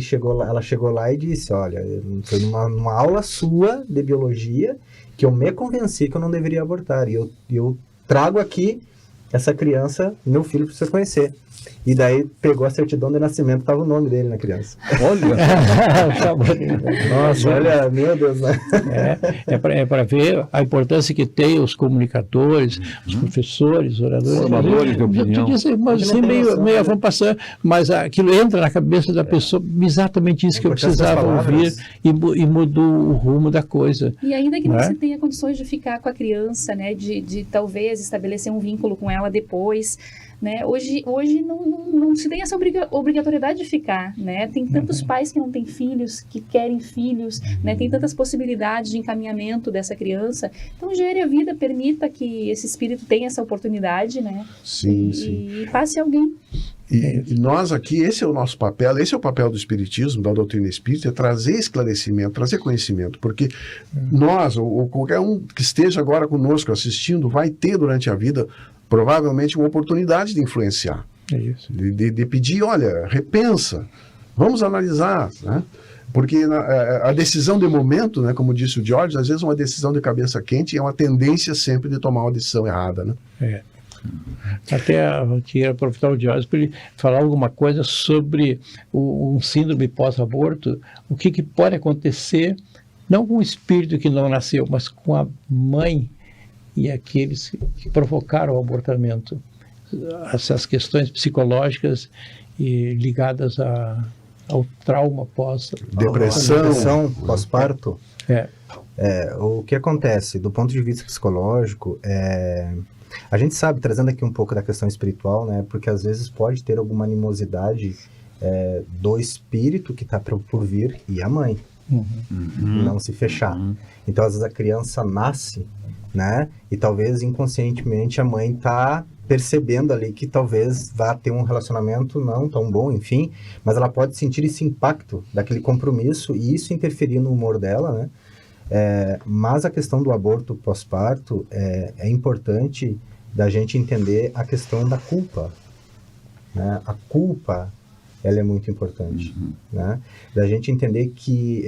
ela chegou lá e disse, olha, foi numa aula sua de biologia que eu me convenci que eu não deveria abortar. E eu trago aqui essa criança, meu filho, para você conhecer. E daí pegou a certidão de nascimento, estava o nome dele na criança. Olha! Nossa, olha, meu Deus, né? É para ver a importância que tem os comunicadores, os professores, oradores, formadores de opinião. Mas assim, meio vão passar, mas aquilo entra na cabeça da pessoa, exatamente isso que eu precisava ouvir, e mudou o rumo da coisa. E ainda que não se tenha condições de ficar com a criança, né, de talvez estabelecer um vínculo com ela depois, né? Hoje não se tem essa obrigatoriedade de ficar, né? Tem tantos pais que não têm filhos, que querem filhos, né? Tem tantas possibilidades de encaminhamento dessa criança. Então, gere a vida, permita que esse espírito tenha essa oportunidade, né? Sim. E passe alguém. E nós aqui, esse é o nosso papel, esse é o papel do Espiritismo, da doutrina espírita, é trazer esclarecimento, trazer conhecimento, porque nós, ou qualquer um que esteja agora conosco assistindo, vai ter durante a vida provavelmente uma oportunidade de influenciar. É isso. De pedir, olha, repensa, vamos analisar, né? Porque a decisão de momento, né, como disse o George, às vezes uma decisão de cabeça quente é uma tendência sempre de tomar uma decisão errada, né? Até queria aproveitar o George para ele falar alguma coisa sobre um síndrome pós-aborto, o que pode acontecer não com o espírito que não nasceu, mas com a mãe e aqueles que provocaram o abortamento. Essas questões psicológicas e ligadas ao trauma depressão pós-parto. O que acontece do ponto de vista psicológico a gente sabe, trazendo aqui um pouco da questão espiritual, né, porque às vezes pode ter alguma animosidade do espírito que está por vir e a mãe não se fechar. Então às vezes a criança nasce, né, e talvez inconscientemente a mãe está percebendo ali que talvez vá ter um relacionamento não tão bom, enfim, mas ela pode sentir esse impacto daquele compromisso e isso interferir no humor dela, né? Mas a questão do aborto pós-parto é importante da gente entender a questão da culpa, né? A culpa, ela é muito importante, né? Da gente entender que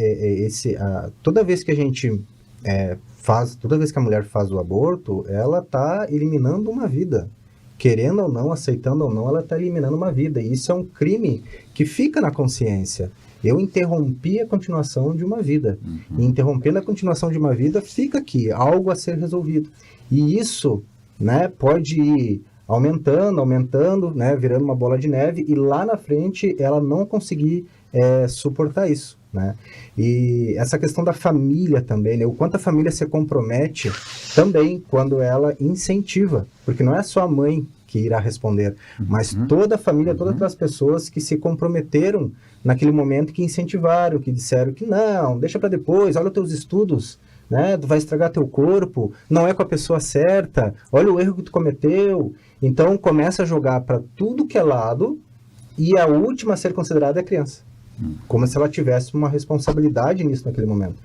toda vez que a gente toda vez que a mulher faz o aborto, ela está eliminando uma vida. Querendo ou não, aceitando ou não, ela está eliminando uma vida. E isso é um crime que fica na consciência. Eu interrompi a continuação de uma vida. E interrompendo a continuação de uma vida, fica aqui, algo a ser resolvido. E isso, né, pode ir aumentando, né, virando uma bola de neve, e lá na frente ela não conseguir suportar isso, né? E essa questão da família também, né, o quanto a família se compromete também quando ela incentiva, porque não é só a mãe que irá responder, mas toda a família, todas aquelas pessoas que se comprometeram naquele momento, que incentivaram, que disseram que não, deixa para depois, olha os teus estudos, né, tu vai estragar teu corpo, não é com a pessoa certa, olha o erro que tu cometeu. Então começa a jogar para tudo que é lado, e a última a ser considerada é a criança, como se ela tivesse uma responsabilidade nisso naquele momento.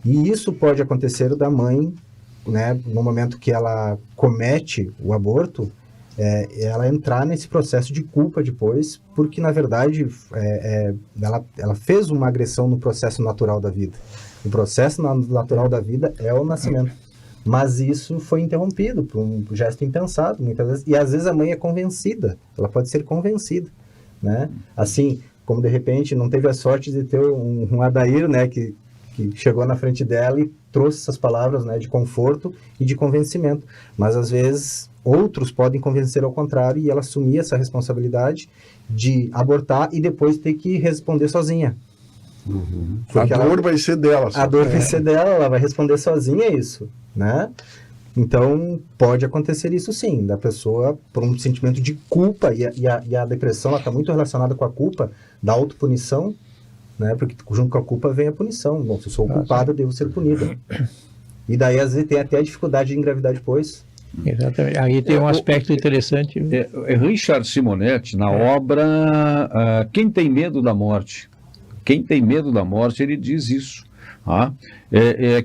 E isso pode acontecer da mãe, né, no momento que ela comete o aborto, ela entrar nesse processo de culpa depois, porque na verdade ela fez uma agressão no processo natural da vida. O processo natural da vida é o nascimento, mas isso foi interrompido por um gesto impensado muitas vezes, e às vezes a mãe é convencida, ela pode ser convencida, né? Assim como de repente não teve a sorte de ter um Adair, né, que chegou na frente dela e trouxe essas palavras, né, de conforto e de convencimento, mas às vezes outros podem convencer ao contrário e ela assumir essa responsabilidade de abortar e depois ter que responder sozinha. A dor vai ser dela. A dor vai ser dela, ela vai responder sozinha isso, né? Então, pode acontecer isso sim, da pessoa por um sentimento de culpa, e a depressão está muito relacionada com a culpa, da autopunição, né? Porque junto com a culpa vem a punição. Bom, se eu sou culpada, eu devo ser punida. E daí, às vezes, tem até a dificuldade de engravidar depois. Exatamente. Aí tem um aspecto interessante. Richard Simonetti, na obra Quem Tem Medo da Morte? Quem tem medo da morte, ele diz isso.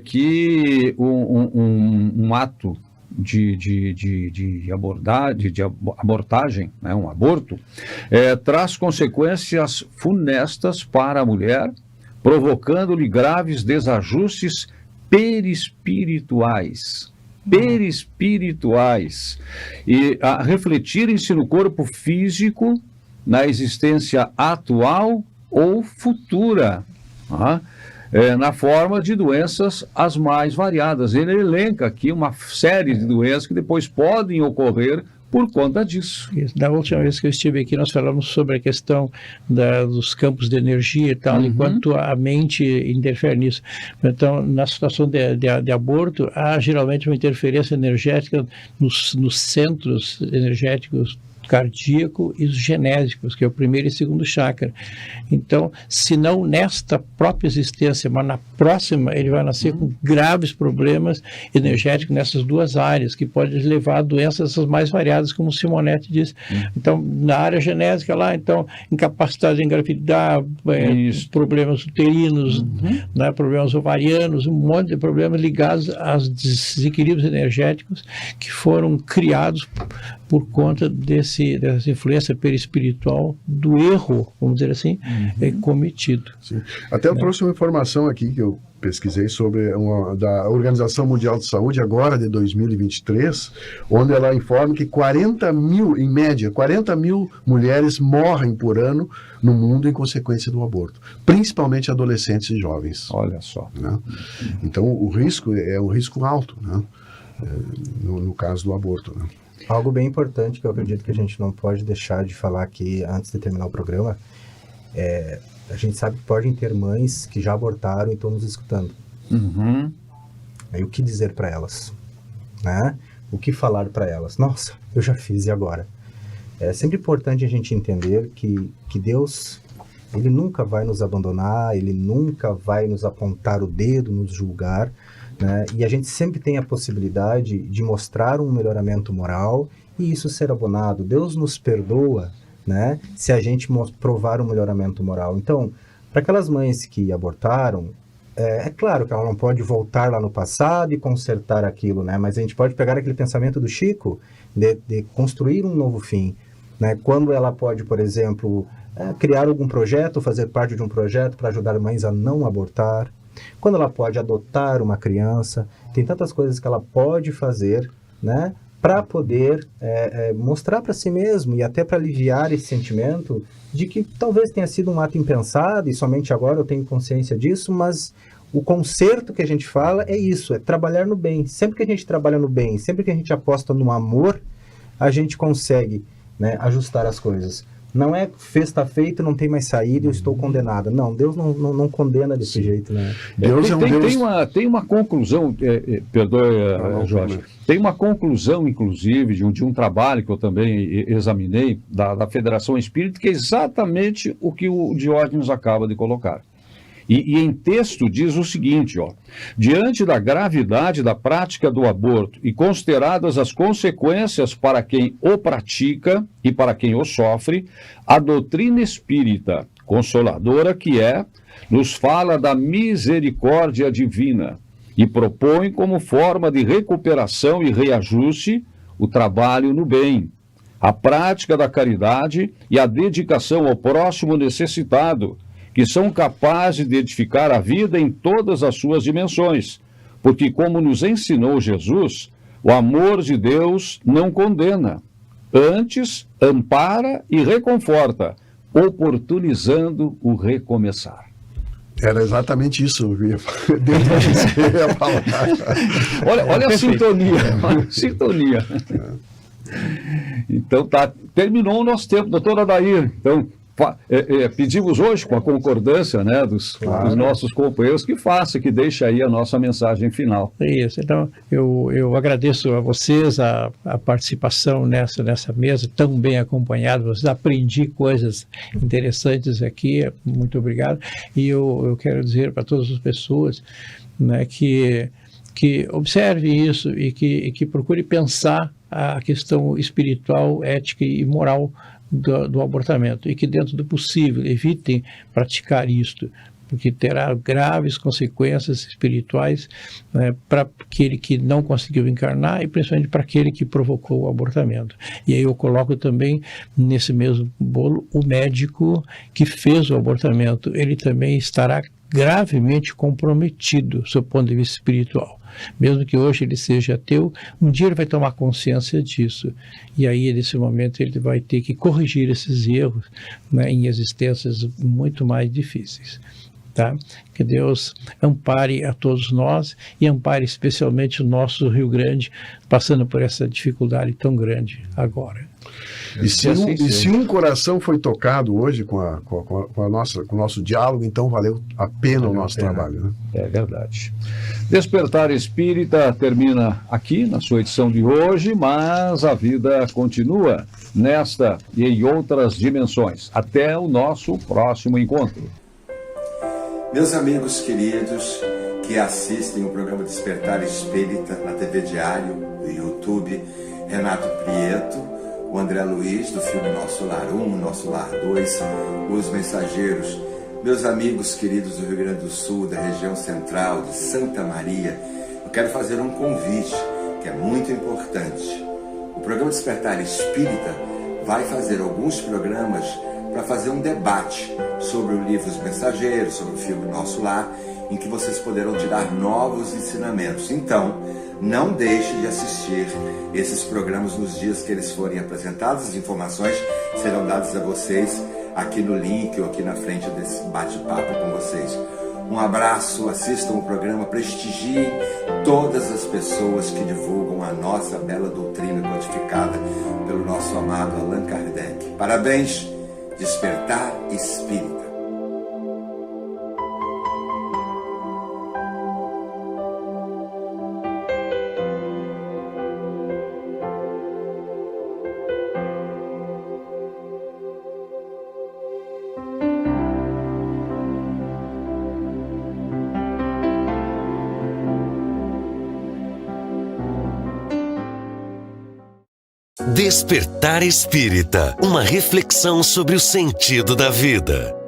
Que um ato de abortagem, né, um aborto, traz consequências funestas para a mulher, provocando-lhe graves desajustes perispirituais, e a refletirem-se no corpo físico, na existência atual ou futura, na forma de doenças as mais variadas. Ele elenca aqui uma série de doenças que depois podem ocorrer por conta disso. Da última vez que eu estive aqui, nós falamos sobre a questão dos campos de energia e tal, enquanto a mente interfere nisso. Então, na situação de aborto, há geralmente uma interferência energética nos centros energéticos cardíaco e os genésicos, que é o primeiro e segundo chakra. Então, se não nesta própria existência, mas na próxima, ele vai nascer com graves problemas energéticos nessas duas áreas, que pode levar a doenças mais variadas, como o Simonetti diz. Então, na área genésica lá, então, incapacidade de engravidar, problemas uterinos, né, problemas ovarianos, um monte de problemas ligados aos desequilíbrios energéticos que foram criados por conta dessa influência perispiritual do erro, vamos dizer assim, cometido. Sim. Até eu trouxe uma informação aqui que eu pesquisei sobre da Organização Mundial de Saúde, agora de 2023, onde ela informa que 40 mil, em média, 40 mil mulheres morrem por ano no mundo em consequência do aborto, principalmente adolescentes e jovens. Olha só. Né? Então, o risco é um risco alto, né? No caso do aborto. Né? Algo bem importante que eu acredito que a gente não pode deixar de falar aqui antes de terminar o programa a gente sabe que podem ter mães que já abortaram e estão nos escutando. Aí o que dizer para elas? Né? O que falar para elas? Nossa, eu já fiz, e agora? É sempre importante a gente entender que Deus, Ele nunca vai nos abandonar, Ele nunca vai nos apontar o dedo, nos julgar, né? E a gente sempre tem a possibilidade de mostrar um melhoramento moral e isso ser abonado. Deus nos perdoa, né, se a gente provar um melhoramento moral. Então, para aquelas mães que abortaram, é claro que ela não pode voltar lá no passado e consertar aquilo, né, mas a gente pode pegar aquele pensamento do Chico de construir um novo fim, né, quando ela pode, por exemplo, criar algum projeto, fazer parte de um projeto para ajudar mães a não abortar, quando ela pode adotar uma criança, tem tantas coisas que ela pode fazer, né, para poder mostrar para si mesmo e até para aliviar esse sentimento de que talvez tenha sido um ato impensado e somente agora eu tenho consciência disso, mas o conserto que a gente fala é isso, é trabalhar no bem. Sempre que a gente trabalha no bem, sempre que a gente aposta no amor, a gente consegue, né, ajustar as coisas. Não é está feito, não tem mais saída, eu estou condenada. Não, Deus não condena desse jeito, né? Deus é um Deus... Tem uma conclusão, perdoe, Jorge, tem uma conclusão, inclusive, de um trabalho que eu também examinei, da Federação Espírita, que é exatamente o que o Diógenes acaba de colocar. E em texto diz o seguinte, diante da gravidade da prática do aborto e consideradas as consequências para quem o pratica e para quem o sofre, a doutrina espírita consoladora que nos fala da misericórdia divina e propõe como forma de recuperação e reajuste o trabalho no bem, a prática da caridade e a dedicação ao próximo necessitado, que são capazes de edificar a vida em todas as suas dimensões, porque, como nos ensinou Jesus, o amor de Deus não condena, antes ampara e reconforta, oportunizando o recomeçar. Era exatamente isso, eu ia falar. Olha a sintonia, Então, terminou o nosso tempo, doutor Adair. Então, pedimos hoje, com a concordância, né, dos nossos companheiros, que deixe aí a nossa mensagem final. Isso, então eu agradeço a vocês a participação nessa mesa, tão bem acompanhado, vocês aprendi coisas interessantes aqui, muito obrigado, e eu quero dizer para todas as pessoas, né, que observe isso e que procure pensar a questão espiritual, ética e moral do abortamento, e que dentro do possível evitem praticar isto, porque terá graves consequências espirituais, né, para aquele que não conseguiu encarnar e principalmente para aquele que provocou o abortamento. E aí eu coloco também nesse mesmo bolo o médico que fez o abortamento, ele também estará gravemente comprometido do seu ponto de vista espiritual. Mesmo que hoje ele seja ateu, um dia ele vai tomar consciência disso. E aí, nesse momento, ele vai ter que corrigir esses erros, né, em existências muito mais difíceis. Tá? Que Deus ampare a todos nós e ampare especialmente o nosso Rio Grande, passando por essa dificuldade tão grande agora. E se um coração foi tocado hoje com o nosso diálogo, então valeu a pena o nosso trabalho. Né? É verdade. Despertar Espírita termina aqui na sua edição de hoje, mas a vida continua nesta e em outras dimensões. Até o nosso próximo encontro. Meus amigos queridos que assistem o programa Despertar Espírita na TV Diário, no YouTube, Renato Prieto, o André Luiz, do filme Nosso Lar 1, Nosso Lar 2, Os Mensageiros, meus amigos queridos do Rio Grande do Sul, da região central, de Santa Maria, eu quero fazer um convite que é muito importante. O O programa Despertar Espírita vai fazer alguns programas para fazer um debate sobre o livro Os Mensageiros, sobre o filme Nosso Lar, em que vocês poderão tirar novos ensinamentos. Então, não deixe de assistir esses programas nos dias que eles forem apresentados. As informações serão dadas a vocês aqui no link ou aqui na frente desse bate-papo com vocês. Um abraço, assistam o programa, prestigiem todas as pessoas que divulgam a nossa bela doutrina codificada pelo nosso amado Allan Kardec. Parabéns, Despertar Espírita. Despertar Espírita, uma reflexão sobre o sentido da vida.